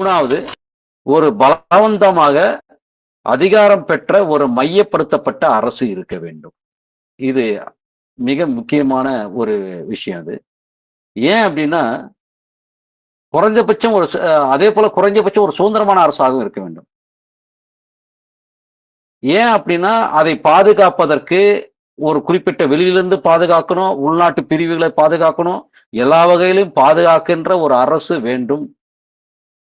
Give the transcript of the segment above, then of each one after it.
3வது ஒரு பலவந்தமாக அதிகாரம் பெற்ற ஒரு மையப்படுத்தப்பட்ட அரசு இருக்க வேண்டும். இது மிக முக்கியமான ஒரு விஷயம் அது. ஏன் அப்டின்னா, குறைஞ்சபட்சம் ஒரு அதேபோல குறைஞ்சபட்சம் ஒரு சுதந்திரமான அரசாகவும் இருக்க வேண்டும். ஏன் அப்டின்னா, அதை பாதுகாப்பதற்கு ஒரு குறிப்பிட்ட வெளியிலிருந்து பாதுகாக்கணும், உள்நாட்டு பிரிவுகளை பாதுகாக்கணும், எல்லா வகையிலும் பாதுகாக்கின்ற ஒரு அரசு வேண்டும்.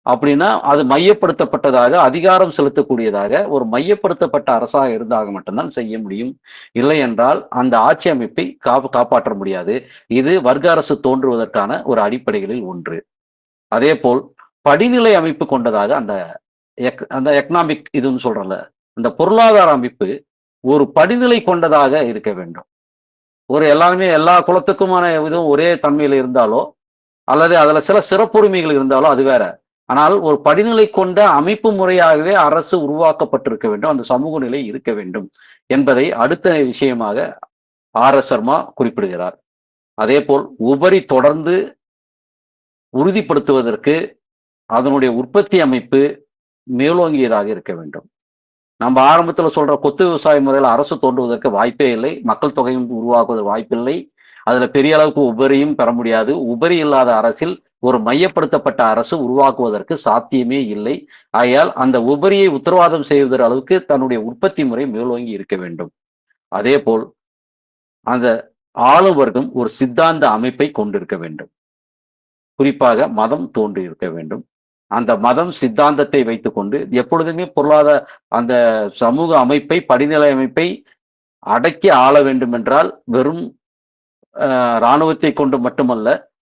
அப்படின்னா, அது மையப்படுத்தப்பட்டதாக, அதிகாரம் செலுத்தக்கூடியதாக, ஒரு மையப்படுத்தப்பட்ட அரசாக இருந்தாக மட்டும் தான் செய்ய முடியும். இல்லை என்றால், அந்த ஆட்சி அமைப்பை காப்பாற்ற முடியாது. இது வர்க்க அரசு தோன்றுவதற்கான ஒரு அடிப்படைகளில் ஒன்று. அதேபோல், படிநிலை அமைப்பு கொண்டதாக அந்த எக்கனாமிக் இதுன்னு சொல்றோம்ல, அந்த பொருளாதார அமைப்பு ஒரு படிநிலை கொண்டதாக இருக்க வேண்டும். எல்லாருமே எல்லா குலத்துக்குமான இதுவும் ஒரே தன்மையில இருந்தாலோ, அல்லது அதுல சில சிறப்புரிமைகள் இருந்தாலோ அது வேற. ஆனால் ஒரு படிநிலை கொண்ட அமைப்பு முறையாகவே அரசு உருவாக்கப்பட்டிருக்க வேண்டும். அந்த சமூக நிலை இருக்க வேண்டும் என்பதை அடுத்த விஷயமாக ஆர்.எஸ். சர்மா குறிப்பிடுகிறார். அதேபோல் உபரி தொடர்ந்து உறுதிப்படுத்துவதற்கு அதனுடைய உற்பத்தி அமைப்பு மேலோங்கியதாக இருக்க வேண்டும். நம்ம ஆரம்பத்துல சொல்ற கொத்து விவசாய முறையில அரசு தோன்றுவதற்கு வாய்ப்பே இல்லை. மக்கள் தொகையும் உருவாக்குவதற்கு வாய்ப்பில்லை. அதுல பெரிய அளவுக்கு உபரியும் பெற முடியாது. உபரி இல்லாத அரசில் ஒரு மையப்படுத்தப்பட்ட அரசு உருவாக்குவதற்கு சாத்தியமே இல்லை. ஆகையால் அந்த உபரியை உத்தரவாதம் செய்வதற்கு அளவுக்கு தன்னுடைய உற்பத்தி முறை மேலோங்கி இருக்க வேண்டும். அதேபோல் அந்த ஆளும் வர்க்கம் ஒரு சித்தாந்த அமைப்பை கொண்டிருக்க வேண்டும். குறிப்பாக மதம் தோன்றி இருக்க வேண்டும். அந்த மதம் சித்தாந்தத்தை வைத்துக்கொண்டு எப்பொழுதுமே பொருளாதார அந்த சமூக அமைப்பை, படிநிலை அமைப்பை அடக்கி ஆள வேண்டும் என்றால் வெறும் இராணுவத்தை கொண்டு மட்டுமல்ல,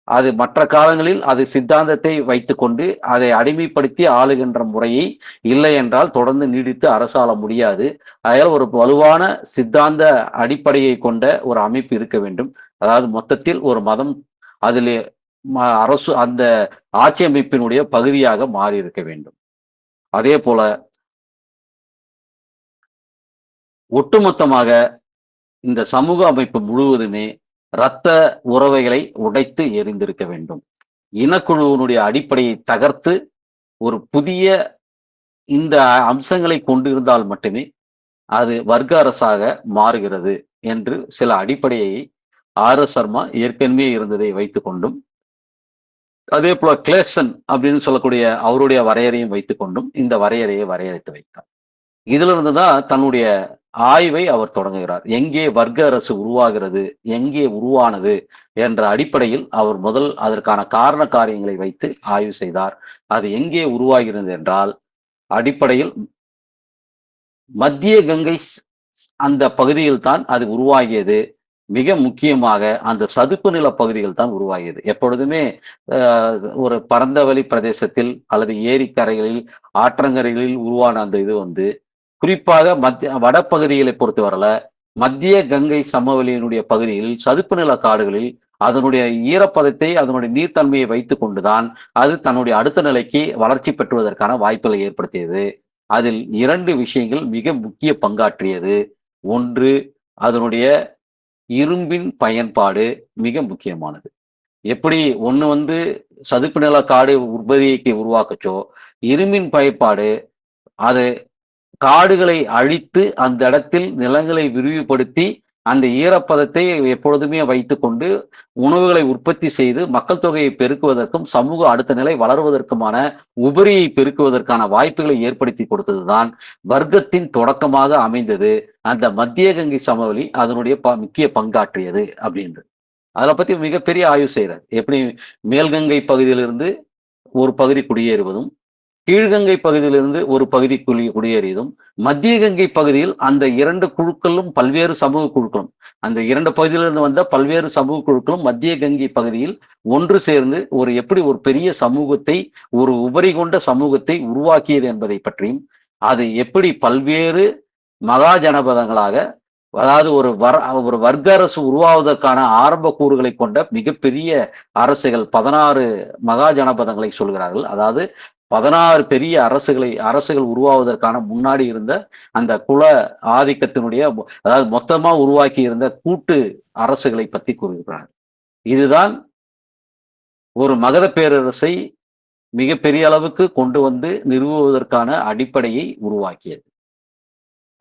அது மற்ற காலங்களில் அது சித்தாந்தத்தை வைத்துக்கொண்டு அதை அடிமைப்படுத்தி ஆளுகின்ற முறையை இல்லை என்றால் தொடர்ந்து நீடித்து அரசாள முடியாது. ஆகையால் ஒரு வலுவான சித்தாந்த அடிப்படையை கொண்ட ஒரு அமைப்பு இருக்க வேண்டும். அதாவது மொத்தத்தில் ஒரு மதம் அதிலே அரசு அந்த ஆட்சி அமைப்பினுடைய பகுதியாக மாறி இருக்க வேண்டும். அதே போல ஒட்டுமொத்தமாக இந்த சமூக அமைப்பு முழுவதுமே இரத்த உறவைகளை உடைத்து எறிந்திருக்க வேண்டும். இனக்குழுவினுடைய அடிப்படையை தகர்த்து ஒரு புதிய இந்த அம்சங்களை கொண்டிருந்தால் மட்டுமே அது வர்க்க அரசாக மாறுகிறது என்று சில அடிப்படையை ஆர்.எஸ். சர்மா ஏற்கனவே இருந்ததை வைத்துக் கொண்டும், அதே போல கிளேர்சன் அப்படின்னு சொல்லக்கூடிய அவருடைய வரையறையும் வைத்துக் கொண்டும் இந்த வரையறையை வரையறுத்து வைத்தார். இதிலிருந்து தான் தன்னுடைய ஆய்வை அவர் தொடங்குகிறார். எங்கே வர்க்க அரசு உருவாகிறது, எங்கே உருவானது என்ற அடிப்படையில் அவர் முதல் அதற்கான காரண காரியங்களை வைத்து ஆய்வு செய்தார். அது எங்கே உருவாகிறது என்றால், அடிப்படையில் மத்திய கங்கை அந்த பகுதியில் தான் அது உருவாகியது. மிக முக்கியமாக அந்த சதுப்பு நில பகுதிகள் தான் உருவாகியது. எப்பொழுதுமே ஒரு பரந்தவெளி பிரதேசத்தில் அல்லது ஏரிக்கரைகளில், ஆற்றங்கரைகளில் உருவான அந்த இது குறிப்பாக வடபகுதிகளை பொறுத்தவரையில மத்திய கங்கை சமவெளியினுடைய பகுதியில் சதுப்பு நில காடுகளில் அதனுடைய ஈரப்பதத்தை அதனுடைய நீர்த்தன்மையை வைத்துக் கொண்டுதான் அது தன்னுடைய அடுத்த நிலைக்கு வளர்ச்சி பெற்றுவதற்கான வாய்ப்புகளை ஏற்படுத்தியது. அதில் 2 விஷயங்கள் மிக முக்கிய பங்காற்றியது. ஒன்று, அதனுடைய இரும்பின் பயன்பாடு மிக முக்கியமானது. எப்படி ஒண்ணு சதுப்பு நில காடு உற்பத்திக்கு உருவாக்குச்சோ, இரும்பின் பயன்பாடு அது காடுகளை அழித்து அந்த இடத்தில் நிலங்களை விரிவுபடுத்தி அந்த ஈரப்பதத்தை எப்பொழுதுமே வைத்துக்கொண்டு உணவுகளை உற்பத்தி செய்து மக்கள் தொகையை பெருக்குவதற்கும் சமூக அடுத்த நிலை வளர்வதற்குமான உபரியை பெருக்குவதற்கான வாய்ப்புகளை ஏற்படுத்தி கொடுத்ததுதான் வர்க்கத்தின் தொடக்கமாக அமைந்தது. அந்த மத்திய கங்கை சமவெளி அதனுடைய முக்கிய பங்காற்றியது அப்படின்னு அதை பத்தி மிகப்பெரிய ஆய்வு செய்யறார். எப்படி மேல்கங்கை பகுதியிலிருந்து ஒரு பகுதி குடியேறுவதும், கீழ்கங்கை பகுதியிலிருந்து ஒரு பகுதி குடியேறியதும், மத்திய கங்கை பகுதியில் அந்த 2 குழுக்களும் பல்வேறு சமூக குழுக்களும் அந்த 2 பகுதியிலிருந்து வந்த பல்வேறு சமூக குழுக்களும் மத்திய கங்கை பகுதியில் ஒன்று சேர்ந்து எப்படி ஒரு பெரிய சமூகத்தை, ஒரு உபரி கொண்ட சமூகத்தை உருவாக்கியது என்பதை பற்றியும், அது எப்படி பல்வேறு மகா ஜனபதங்களாக, அதாவது ஒரு வர்க்க அரசு உருவாவதற்கான ஆரம்ப கூறுகளை கொண்ட மிகப்பெரிய அரசுகள் 16 மகா ஜனபதங்களை சொல்கிறார்கள். அதாவது 16 பெரிய அரசுகள் உருவாவதற்கான முன்னாடி இருந்த அந்த குல ஆதிக்கத்தினுடைய அதாவது மொத்தமா உருவாக்கி இருந்த கூட்டு அரசுகளை பத்தி கூறுகிறார்கள். இதுதான் ஒரு மகத பேரரசை மிகப்பெரிய அளவுக்கு கொண்டு வந்து நிறுவுவதற்கான அடிப்படையை உருவாக்கியது.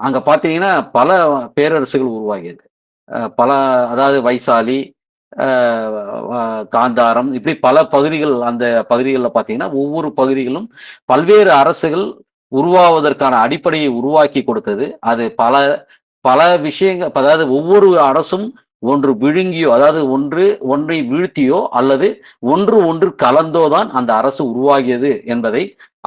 அங்க பார்த்தீங்கன்னா, பல பேரரசுகள் உருவாகியது. பல அதாவது வைசாலி, அ வ காந்தாரம் இப்படி பல பகுதிகள் அந்த பகுதிகள்ல பார்த்தீங்கன்னா, ஒவ்வொரு பகுதிகளும் பல்வேறு அரசுகள் உருவாவதற்கான அடிப்படையை உருவாக்கி கொடுத்தது. அது பல பல விஷயங்கள் அதாவது ஒவ்வொரு அரசும் ஒன்று விழுங்கியோ, அதாவது ஒன்றை வீழ்த்தியோ அல்லது ஒன்று கலந்தோ தான் அந்த அரசு உருவாகியது என்பதை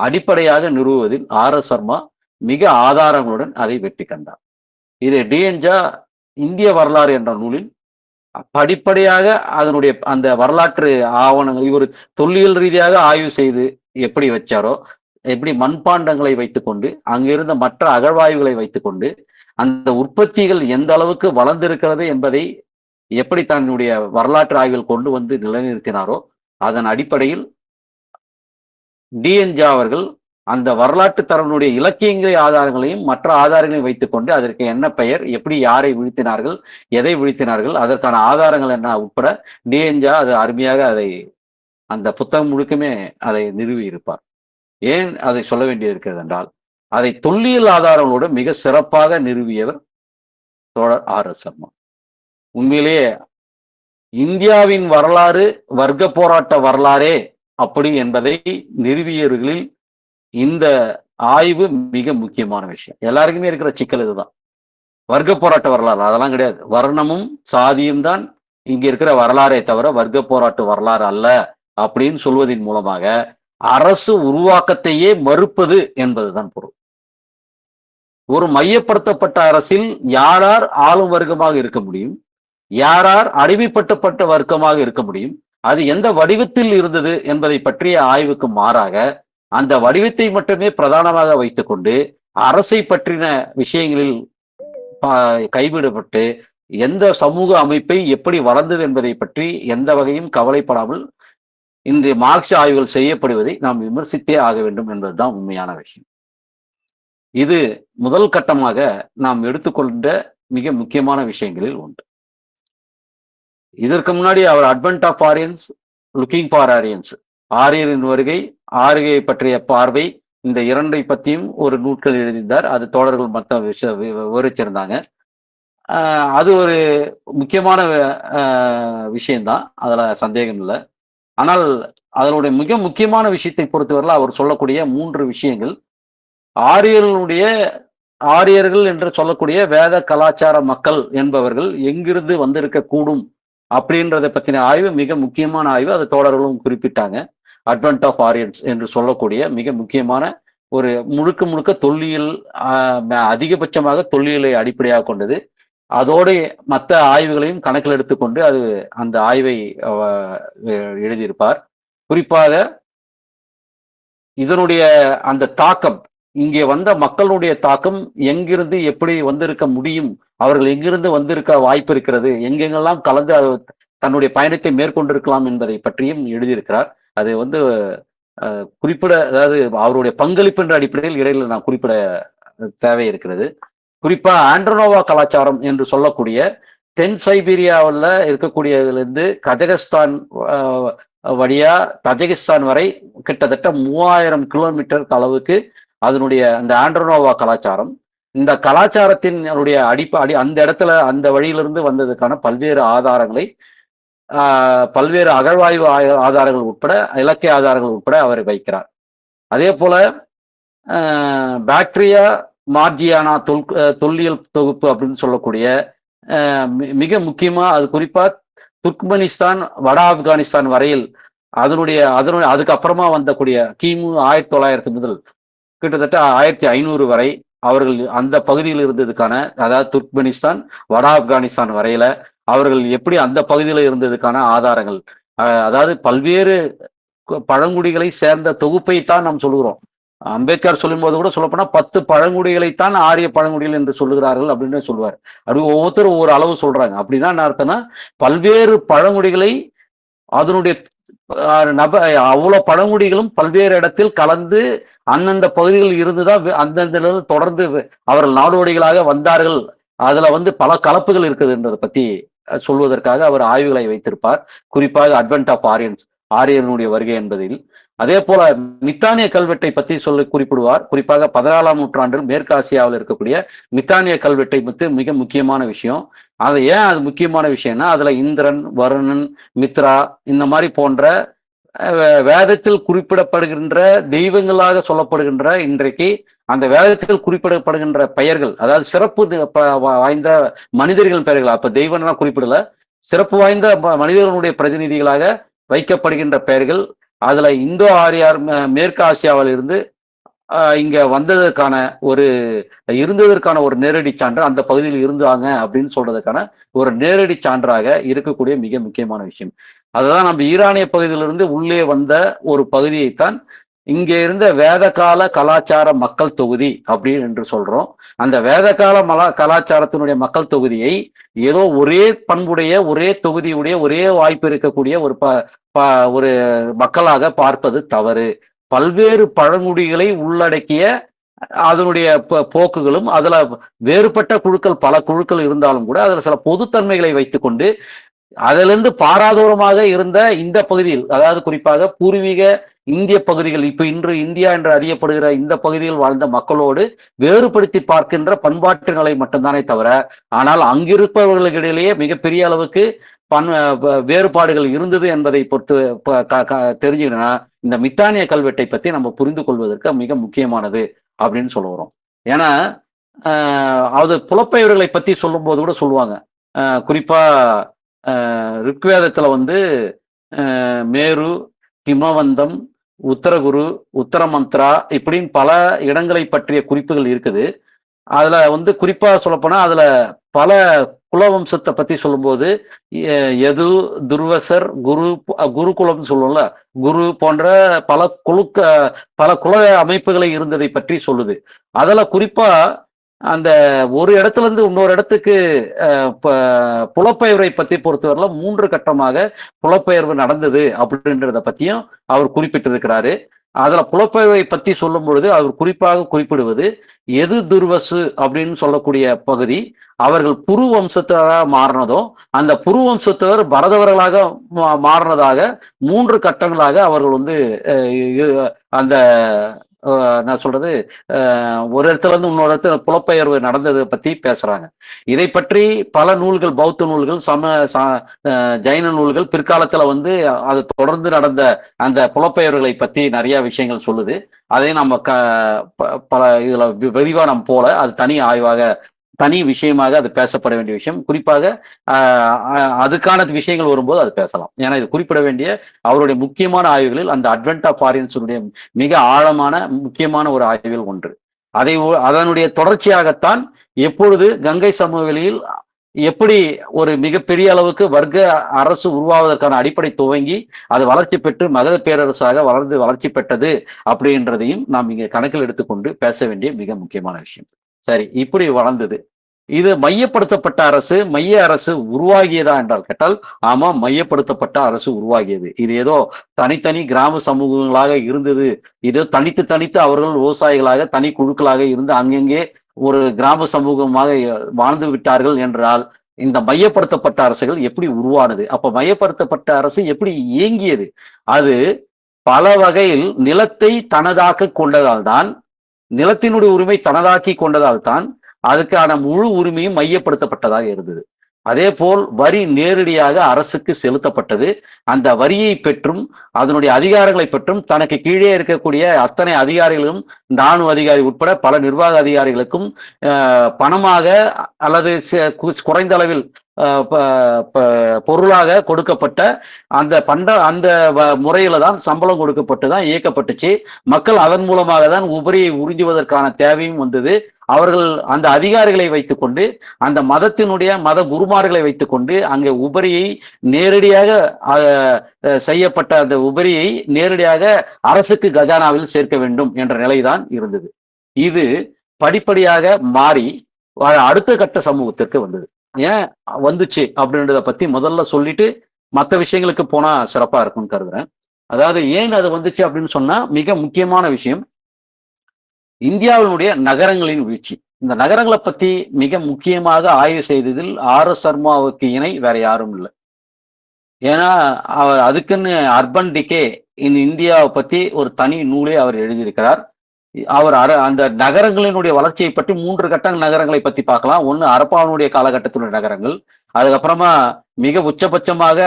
அடிப்படையாக நிறுவுவதில் ஆர்.எஸ். சர்மா மிக ஆதாரங்களுடன் அதை வெற்றி கண்டார். இதை டி.என்.ஜா இந்திய வரலாறு என்ற நூலில் படிப்படியாக அதனுடைய அந்த வரலாற்று ஆவணங்கள் இவர் தொல்லியல் ரீதியாக ஆய்வு செய்து எப்படி வச்சாரோ, எப்படி மண்பாண்டங்களை வைத்துக்கொண்டு, அங்கிருந்த மற்ற அகழ்வாய்வுகளை வைத்துக்கொண்டு, அந்த உற்பத்திகள் எந்த அளவுக்கு வளர்ந்திருக்கிறது என்பதை எப்படி தன்னுடைய வரலாற்று ஆய்வில் கொண்டு வந்து நிலைநிறுத்தினாரோ, அதன் அடிப்படையில் டி.என்.ஜா அவர்கள் அந்த வரலாற்று தரனுடைய இலக்கியங்களை ஆதாரங்களையும் மற்ற ஆதாரங்களையும் வைத்துக்கொண்டு அதற்கு என்ன பெயர், எப்படி யாரை வீழ்த்தினார்கள், எதை வீழ்த்தினார்கள், அதற்கான ஆதாரங்கள் என்ன உட்பட டி.என்.ஜா அது அருமையாக அதை அந்த புத்தகம் முழுக்குமே அதை நிறுவி இருப்பார். ஏன் அதை சொல்ல வேண்டியிருக்கிறது என்றால், அதை தொல்லியல் ஆதாரங்களோடு மிக சிறப்பாக நிறுவியவர் தோழர் ஆர்.எஸ். சர்மா. உண்மையிலேயே இந்தியாவின் வரலாறு வர்க்க போராட்ட வரலாறே அப்படி என்பதை நிறுவியவர்களில் இந்த ஆய்வு மிக முக்கியமான விஷயம். எல்லாருக்குமே இருக்கிற சிக்கல் இதுதான். வர்க்க போராட்ட வரலாறு அதெல்லாம் கிடையாது. வர்ணமும் சாதியும் தான் இங்க இருக்கிற வரலாறே தவிர வர்க்க போராட்ட வரலாறு அல்ல அப்படின்னு சொல்வதன் மூலமாக அரசு உருவாக்கத்தையே மறுப்பது என்பதுதான் பொருள். ஒரு மையப்படுத்தப்பட்ட அரசில் யார் ஆளும் வர்க்கமாக இருக்க முடியும், யார் அடிமைப்பட்டப்பட்ட வர்க்கமாக இருக்க முடியும், அது எந்த வடிவத்தில் இருந்தது என்பதை பற்றிய ஆய்வுக்கு மாறாக அந்த வடிவத்தை மட்டுமே பிரதானமாக வைத்துக்கொண்டு அரசை பற்றின விஷயங்களில் கைவிடப்பட்டு எந்த சமூக அமைப்பை எப்படி வளர்ந்தது என்பதை பற்றி எந்த வகையும் கவலைப்படாமல் இன்றைய மார்க்சிய ஆய்வுகள் செய்யப்படுவதை நாம் விமர்சித்தே ஆக வேண்டும் என்பதுதான் உண்மையான விஷயம். இது முதல் கட்டமாக நாம் எடுத்துக்கொண்ட மிக முக்கியமான விஷயங்களில் ஒன்று. இதற்கு முன்னாடி அவர் advent of Aryans, looking for Aryans, ஆரியரின் வருகை, ஆரியரை பற்றிய பார்வை, இந்த இரண்டை பற்றியும் ஒரு நூல்கள் எழுதியிருந்தார். அது தோழர்கள் மற்ற விவரிச்சிருந்தாங்க. அது ஒரு முக்கியமான விஷயம்தான், அதுல சந்தேகம் இல்லை. ஆனால் அதனுடைய மிக முக்கியமான விஷயத்தை பொறுத்தவரையில் அவர் சொல்லக்கூடிய 3 விஷயங்கள், ஆரியர்கள் என்று சொல்லக்கூடிய வேத கலாச்சார மக்கள் என்பவர்கள் எங்கிருந்து வந்திருக்க கூடும் அப்படின்றத பத்தின ஆய்வு மிக முக்கியமான ஆய்வு. அது தோழர்களும் குறிப்பிட்டாங்க. அட்வென்ட் ஆஃப் ஆரியன்ஸ் என்று சொல்லக்கூடிய மிக முக்கியமான ஒரு முழுக்க தொல்லியல், அதிகபட்சமாக தொல்லியலை அடிப்படையாக கொண்டது. அதோடு மற்ற ஆய்வுகளையும் கணக்கில் எடுத்துக்கொண்டு அது அந்த ஆய்வை எழுதியிருப்பார். குறிப்பாக இதனுடைய அந்த தாக்கம், இங்கே வந்த மக்களுடைய தாக்கம் எங்கிருந்து எப்படி வந்திருக்க முடியும், அவர்கள் எங்கிருந்து வந்திருக்க வாய்ப்பு இருக்கிறது, எங்கெங்கெல்லாம் கலந்து தன்னுடைய பயணத்தை மேற்கொண்டிருக்கலாம் என்பதை பற்றியும் எழுதியிருக்கிறார். அது குறிப்பிட, அதாவது அவருடைய பங்களிப்பு என்ற அடிப்படையில் இடையில நான் குறிப்பிட தேவை இருக்கிறது. குறிப்பா ஆண்ட்ரோனோவா கலாச்சாரம் என்று சொல்லக்கூடிய தென் சைபீரியாவில் இருக்கக்கூடியதிலிருந்து கஜகஸ்தான் வழியா தஜகிஸ்தான் வரை கிட்டத்தட்ட 3000 கிலோமீட்டர் அளவுக்கு அதனுடைய அந்த ஆண்ட்ரோனோவா கலாச்சாரம், இந்த கலாச்சாரத்தின் அந்த இடத்துல அந்த வழியிலிருந்து வந்ததுக்கான பல்வேறு ஆதாரங்களை, பல்வேறு அகழ்வாய்வு ஆதாரங்கள் உட்பட, இலக்கிய ஆதாரங்கள் உட்பட அவர் வைக்கிறார். அதே போல பாக்டீரியா மார்ஜியானா தொல்லியல் தொகுப்பு அப்படின்னு சொல்லக்கூடிய மிக முக்கியமா அது குறிப்பா துர்க்மெனிஸ்தான், வட ஆப்கானிஸ்தான் வரையில் அதுக்கப்புறமா வந்தக்கூடிய கிமு 1900 முதல் கிட்டத்தட்ட 1500 வரை அவர்கள் அந்த பகுதியில் இருந்ததுக்கான, அதாவது துர்க்மெனிஸ்தான், வட ஆப்கானிஸ்தான் வரையில அவர்கள் எப்படி அந்த பகுதியில் இருந்ததுக்கான ஆதாரங்கள், அதாவது பல்வேறு பழங்குடிகளை சேர்ந்த தொகுப்பைத்தான் நாம் சொல்லுகிறோம். அம்பேத்கர் சொல்லும் போது கூட சொல்லப்போனா 10 பழங்குடிகளைத்தான் ஆரிய பழங்குடிகள் என்று சொல்லுகிறார்கள் அப்படின்னு சொல்லுவார். அப்படி ஒவ்வொருத்தரும் ஒவ்வொரு அளவு சொல்றாங்க. அப்படின்னா என்ன அர்த்தம்னா, பல்வேறு பழங்குடிகளை அதனுடைய அவ்வளவு பழங்குடிகளும் பல்வேறு இடத்தில் கலந்து அந்தந்த பகுதிகளில் இருந்துதான் அந்தந்த தொடர்ந்து அவர்கள் நாடோடிகளாக வந்தார்கள். அதுல பல கலப்புகள் இருக்குதுன்றதை பத்தி சொல்வதற்காக அவர் ஆய்வுகளை வைத்திருப்பார். குறிப்பாக அட்வென்ட் ஆஃப் ஆரியன்ஸ், ஆரியனுடைய வருகை என்பதில் அதே போல மித்தானிய கல்வெட்டை பத்தி சொல்லி குறிப்பிடுவார். குறிப்பாக 14ஆம் நூற்றாண்டில் மேற்கு ஆசியாவில் இருக்கக்கூடிய மித்தானிய கல்வெட்டை பத்தி மிக முக்கியமான விஷயம். அது ஏன் அது முக்கியமான விஷயம்னா, அதுல இந்திரன், வருணன், மித்ரா இந்த மாதிரி போன்ற வேதத்தில் குறிப்பிடப்படுகின்ற தெய்வங்களாக சொல்லப்படுகின்ற இன்றைக்கு அந்த வேதத்தில் குறிப்பிடப்படுகின்ற பெயர்கள், அதாவது சிறப்பு வாய்ந்த மனிதர்கள் பெயர்கள், அப்ப தெய்வம்லாம் குறிப்பிடல, சிறப்பு வாய்ந்த மனிதர்களுடைய பிரதிநிதிகளாக வைக்கப்படுகின்ற பெயர்கள். அதுல இந்தோ ஆரியார் மேற்கு ஆசியாவில் இருந்து இங்க வந்ததற்கான ஒரு இருந்ததற்கான ஒரு நேரடி சான்று, அந்த பகுதியில் இருந்தாங்க அப்படின்னு சொல்றதுக்கான ஒரு நேரடி சான்றாக இருக்கக்கூடிய மிக முக்கியமான விஷயம். அதுதான் நம்ம ஈரானிய பகுதியிலிருந்து உள்ளே வந்த ஒரு பகுதியைத்தான் இங்க இருந்த வேதகால கலாச்சார மக்கள் தொகுதி அப்படின்னு என்று சொல்றோம். அந்த வேதகால கலாச்சாரத்தினுடைய மக்கள் தொகுதியை ஏதோ ஒரே பண்புடைய, ஒரே தொகுதியுடைய, ஒரே வாய்ப்பு இருக்கக்கூடிய ஒரு மக்களாக பார்ப்பது தவறு. பல்வேறு பழங்குடிகளை உள்ளடக்கிய அதனுடைய போக்குகளும், அதுல வேறுபட்ட குழுக்கள், பல குழுக்கள் இருந்தாலும் கூட அதுல சில பொதுத்தன்மைகளை வைத்துக்கொண்டு அதிலிருந்து பாராதூரமாக இருந்த இந்த பகுதியில், அதாவது குறிப்பாக பூர்வீக இந்திய பகுதிகள், இப்ப இன்று இந்தியா என்று அறியப்படுகிற இந்த பகுதியில் வாழ்ந்த மக்களோடு வேறுபடுத்தி பார்க்கின்ற பண்பாட்டு நிலை மட்டும்தானே தவிர, ஆனால் அங்கிருப்பவர்களுக்கிடையிலேயே மிகப்பெரிய அளவுக்கு வேறுபாடுகள் இருந்தது என்பதை பொறுத்து தெரிஞ்சுக்கணும்னா, இந்த மித்தானிய கல்வெட்டை பத்தி நம்ம புரிந்து கொள்வதற்கு மிக முக்கியமானது அப்படின்னு சொல்ல வரோம். ஏன்னா அது புலப்பெயர்களை பத்தி சொல்லும் போது கூட சொல்லுவாங்க. குறிப்பா ரிக்வேதத்துல வந்து மேரு, ஹிமவந்தம், உத்தரகுரு, உத்தரமந்த்ரா இப்படின்னு பல இடங்களை பற்றிய குறிப்புகள் இருக்குது. அதுல வந்து குறிப்பா சொல்லப்போனா அதுல பல குலவம்சத்தை பத்தி சொல்லும்போது எது, துர்வசர், குருகுலம் சொல்லுவோம்ல, குரு போன்ற பல குல அமைப்புகளை இருந்ததை பற்றி சொல்லுது. அதுல குறிப்பா அந்த ஒரு இடத்துல இருந்து இன்னொரு இடத்துக்கு புலப்பெயர்வை பத்தி பொறுத்தவரையில 3 கட்டமாக புலப்பெயர்வு நடந்தது அப்படின்றத பத்தியும் அவர் குறிப்பிட்டிருக்கிறாரு. அதுல புலப்பெயர்வை பத்தி சொல்லும் பொழுது அவர் குறிப்பாக குறிப்பிடுவது எது துர்வசு அப்படின்னு சொல்லக்கூடிய பகுதி, அவர்கள் புரு வம்சத்தாக மாறினதும், அந்த புரு வம்சத்தவர் பரதவர்களாக மாறினதாக 3 கட்டங்களாக அவர்கள் வந்து அந்த நான் சொல்றது ஒரு இடத்துல இருந்து இன்னொரு இடத்துல புலப்பெயர்வு நடந்ததை பத்தி பேசுறாங்க. இதை பற்றி பல நூல்கள், பௌத்த நூல்கள், ஜைன நூல்கள் பிற்காலத்துல வந்து அது தொடர்ந்து நடந்த அந்த புலப்பெயர்வுகளை பத்தி நிறைய விஷயங்கள் சொல்லுது. அதை நம்ம பல இதுல விரிவா நம்ம போல, அது தனி ஆய்வாக, தனி விஷயமாக அது பேசப்பட வேண்டிய விஷயம். குறிப்பாக அதுக்கான விஷயங்கள் வரும்போது அது பேசலாம். ஏன்னா இது குறிப்பிட வேண்டிய அவருடைய முக்கியமான ஆய்வுகளில் அந்த அட்வென்ட் ஆஃப் ஆரியன்ஸுடைய மிக ஆழமான முக்கியமான ஒரு ஆய்வில் ஒன்று. அதனுடைய தொடர்ச்சியாகத்தான் எப்பொழுது கங்கை சமவெளியில் எப்படி ஒரு மிகப்பெரிய அளவுக்கு வர்க்க அரசு உருவாவதற்கான அடிப்படை துவங்கி அது வளர்ச்சி பெற்று மகத பேரரசாக வளர்ச்சி பெற்றது அப்படின்றதையும் நாம் இங்க கணக்கில் எடுத்துக்கொண்டு பேச வேண்டிய மிக முக்கியமான விஷயம். சரி, இப்படி வளர்ந்தது. இது மையப்படுத்தப்பட்ட அரசு, மைய அரசு உருவாகியதா என்றால் கேட்டால், ஆமா, மையப்படுத்தப்பட்ட அரசு உருவாகியது. இது ஏதோ தனித்தனி கிராம சமூகங்களாக இருந்தது, இதோ தனித்து அவர்கள் விவசாயிகளாக தனி குழுக்களாக இருந்து அங்கங்கே ஒரு கிராம சமூகமாக வாழ்ந்து விட்டார்கள் என்றால், இந்த மையப்படுத்தப்பட்ட அரசுகள் எப்படி உருவானது? அப்ப மையப்படுத்தப்பட்ட அரசு எப்படி இயங்கியது? அது பல வகையில் நிலத்தை தனதாக்க கொண்டதால் தான், நிலத்தினுடைய உரிமை தனதாக்கி கொண்டதால் தான் அதுக்கான முழு உரிமையும் மையப்படுத்தப்பட்டதாக இருந்தது. அதே போல் வரி நேரடியாக அரசுக்கு செலுத்தப்பட்டது. அந்த வரியை பெற்றும் அதனுடைய அதிகாரங்களை பெற்றும் தனக்கு கீழே இருக்கக்கூடிய அத்தனை அதிகாரிகளும், ராணுவ அதிகாரி உட்பட பல நிர்வாக அதிகாரிகளுக்கும் பணமாக அல்லது குறைந்த அளவில் பொருளாக கொடுக்கப்பட்ட அந்த முறையில தான் சம்பளம் கொடுக்கப்பட்டு தான் இயக்கப்பட்டுச்சு. மக்கள் அதன் மூலமாக தான் உபரியை உறிஞ்சுவதற்கான தேவையும் வந்தது. அவர்கள் அந்த அதிகாரிகளை வைத்துக்கொண்டு, அந்த மத குருமார்களை வைத்துக்கொண்டு அங்கே உபரியை நேரடியாக செய்யப்பட்ட அந்த உபரியை நேரடியாக அரசுக்கு கஜானாவில் சேர்க்க வேண்டும் என்ற நிலைதான் இருந்தது. இது படிப்படியாக மாறி அடுத்த கட்ட சமூகத்திற்கு வந்தது. ஏன் வந்துச்சு அப்படின்றத பத்தி முதல்ல சொல்லிட்டு மற்ற விஷயங்களுக்கு போனா சிறப்பா இருக்கும்னு கருதுறேன். அதாவது ஏன் அது வந்துச்சு அப்படின்னு சொன்னா, மிக முக்கியமான விஷயம் இந்தியாவினுடைய நகரங்களின் வீழ்ச்சி. இந்த நகரங்களை பத்தி மிக முக்கியமாக ஆய்வு செய்ததில் ஆர்.எஸ். சர்மாவுக்கு இணை வேற யாரும் இல்லை. ஏன்னா அதுக்குன்னு அர்பன் டிகே இந்தியாவை பத்தி ஒரு தனி நூலே அவர் எழுதியிருக்கிறார். அவர் அந்த நகரங்களினுடைய வளர்ச்சியை பற்றி 3 கட்ட நகரங்களை பத்தி பார்க்கலாம். ஒண்ணு ஹரப்பாவினுடைய காலகட்டத்தினுடைய நகரங்கள். அதுக்கப்புறமா மிக உச்சபட்சமாக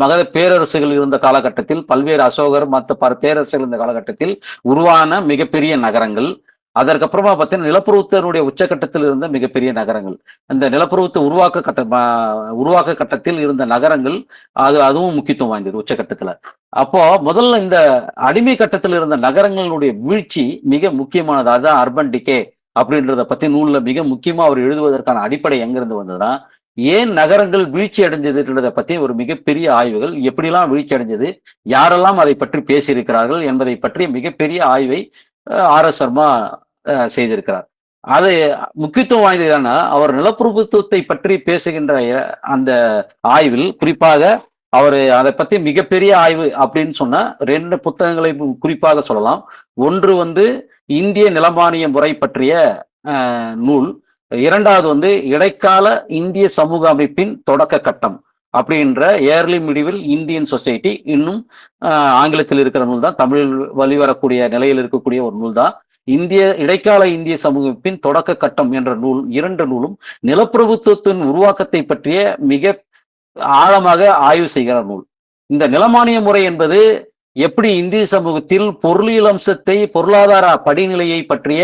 மகத பேரரசுகள் இருந்த காலகட்டத்தில், பல்வேறு அசோகர் மற்ற பேரரசுகள் இருந்த காலகட்டத்தில் உருவான மிகப்பெரிய நகரங்கள். அதற்கப்புறமா பார்த்தீங்கன்னா நிலப்பரவத்தினுடைய உச்சகட்டத்தில் இருந்த மிகப்பெரிய நகரங்கள். இந்த நிலப்பரவத்து உருவாக்க கட்டத்தில் இருந்த நகரங்கள் அதுவும் முக்கியத்துவம் வாய்ந்தது உச்சகட்டத்துல. அப்போ முதல்ல இந்த அடிமை கட்டத்தில் இருந்த நகரங்களுடைய வீழ்ச்சி மிக முக்கியமானது. அதுதான் அர்பன் டிகே அப்படின்றத பத்தி நூல்ல மிக முக்கியமா அவர் எழுதுவதற்கான அடிப்படை எங்கிருந்து வந்ததுன்னா, ஏன் நகரங்கள் வீழ்ச்சி அடைஞ்சதுன்றதை பத்தி ஒரு மிகப்பெரிய ஆய்வுகள், எப்படிலாம் வீழ்ச்சி அடைஞ்சது, யாரெல்லாம் அதை பற்றி பேசியிருக்கிறார்கள் என்பதை பற்றி மிகப்பெரிய ஆய்வை ஆர்.எஸ். சர்மா செய்திருக்கிறார். அது முக்கியத்துவம் வாய்ந்ததுன்னா, அவர் நிலப்பிரபுத்துவத்தை பற்றி பேசுகின்ற அந்த ஆய்வில் குறிப்பாக அவர் அதை பத்தி மிகப்பெரிய ஆய்வு அப்படின்னு சொன்னா 2 புத்தகங்களை குறிப்பாக சொல்லலாம். ஒன்று இந்திய நிலமானிய முறை பற்றிய நூல். 2வது இடைக்கால இந்திய சமூக அமைப்பின் தொடக்க கட்டம் அப்படின்ற ஏர்லி மிடிவில் இந்தியன் சொசைட்டி. இன்னும் ஆங்கிலத்தில் இருக்கிற நூல் தான், தமிழில் வெளிவரக்கூடிய நிலையில் இருக்கக்கூடிய ஒரு நூல் தான். இடைக்கால இந்திய சமூகத்தின் தொடக்க கட்டம் என்ற நூல். 2 நூலும் நிலப்பிரபுத்துவத்தின் உருவாக்கத்தை பற்றிய மிக ஆழமாக ஆய்வு செய்கிற நூல். இந்த நிலமானிய முறை என்பது எப்படி இந்திய சமூகத்தில் பொருளியல் அம்சத்தை, பொருளாதார படிநிலையை பற்றிய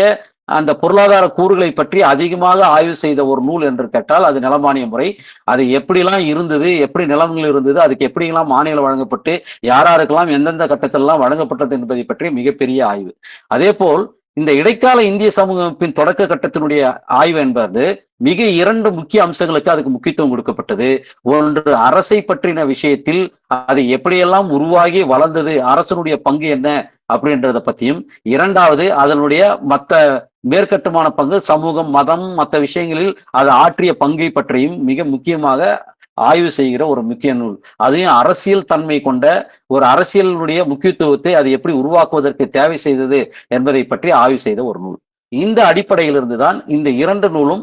அந்த பொருளாதார கூறுகளை பற்றி அதிகமாக ஆய்வு செய்த ஒரு நூல் என்று கேட்டால் அது நிலமானிய முறை. அது எப்படிலாம் இருந்தது, எப்படி நிலங்கள் இருந்தது, அதுக்கு எப்படியெல்லாம் மானியம் வழங்கப்பட்டு யாராருக்கெல்லாம் எந்தெந்த கட்டத்திலெல்லாம் வழங்கப்பட்டது என்பதை பற்றி மிகப்பெரிய ஆய்வு. அதே போல் இந்த இடைக்கால இந்திய சமூகத்தின் தொடக்க கட்டத்தினுடைய ஆய்வு என்பது மிக 2 முக்கிய அம்சங்களுக்கு அதுக்கு முக்கியத்துவம் கொடுக்கப்பட்டது. ஒன்று, அரசை பற்றின விஷயத்தில் அது எப்படியெல்லாம் உருவாகி வளர்ந்தது, அரசனுடைய பங்கு என்ன அப்படின்றத பத்தியும், 2வது அதனுடைய மற்ற மேற்கட்டுமான பங்கு, சமூகம், மதம், மற்ற விஷயங்களில் அது ஆற்றிய பங்கை பற்றியும் மிக முக்கியமாக ஆய்வு செய்கிற ஒரு முக்கிய நூல். அதையும் அரசியல் தன்மை கொண்ட ஒரு அரசியலுடைய முக்கியத்துவத்தை அது எப்படி உருவாக்குவதற்கு தேவை செய்தது என்பதை பற்றி ஆய்வு செய்த ஒரு நூல். இந்த அடிப்படையிலிருந்து தான் இந்த 2 நூலும்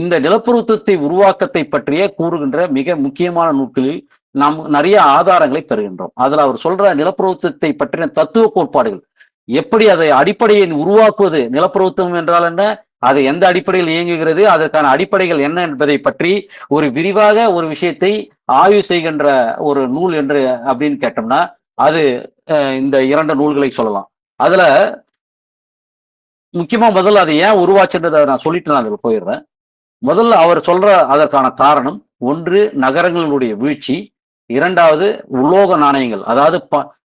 இந்த நிலப்பரவத்தை உருவாக்கத்தை பற்றிய கூறுகின்ற மிக முக்கியமான நூல்களில் நாம் நிறைய ஆதாரங்களை பெறுகின்றோம். அதுல அவர் சொல்ற நிலப்பரவத்தை பற்றின தத்துவ கோட்பாடுகள், எப்படி அதை அடிப்படையை உருவாக்குவது, நிலப்பரவத்துவம் என்றால் என்ன, அது எந்த அடிப்படையில் இயங்குகிறது, அதற்கான அடிப்படைகள் என்ன என்பதை பற்றி ஒரு விரிவாக ஒரு விஷயத்தை ஆய்வு செய்கின்ற ஒரு நூல் என்று அப்படின்னு கேட்டோம்னா அது இந்த 2 நூல்களை சொல்லலாம். அதுல முக்கியமா முதல்ல அது ஏன் உருவாச்சுன்றதை நான் சொல்லிட்டு நான் அதுக்கு போயிடுறேன். முதல்ல அவர் சொல்ற அதற்கான காரணம், ஒன்று நகரங்களுடைய வீழ்ச்சி, 2வது உலோக நாணயங்கள். அதாவது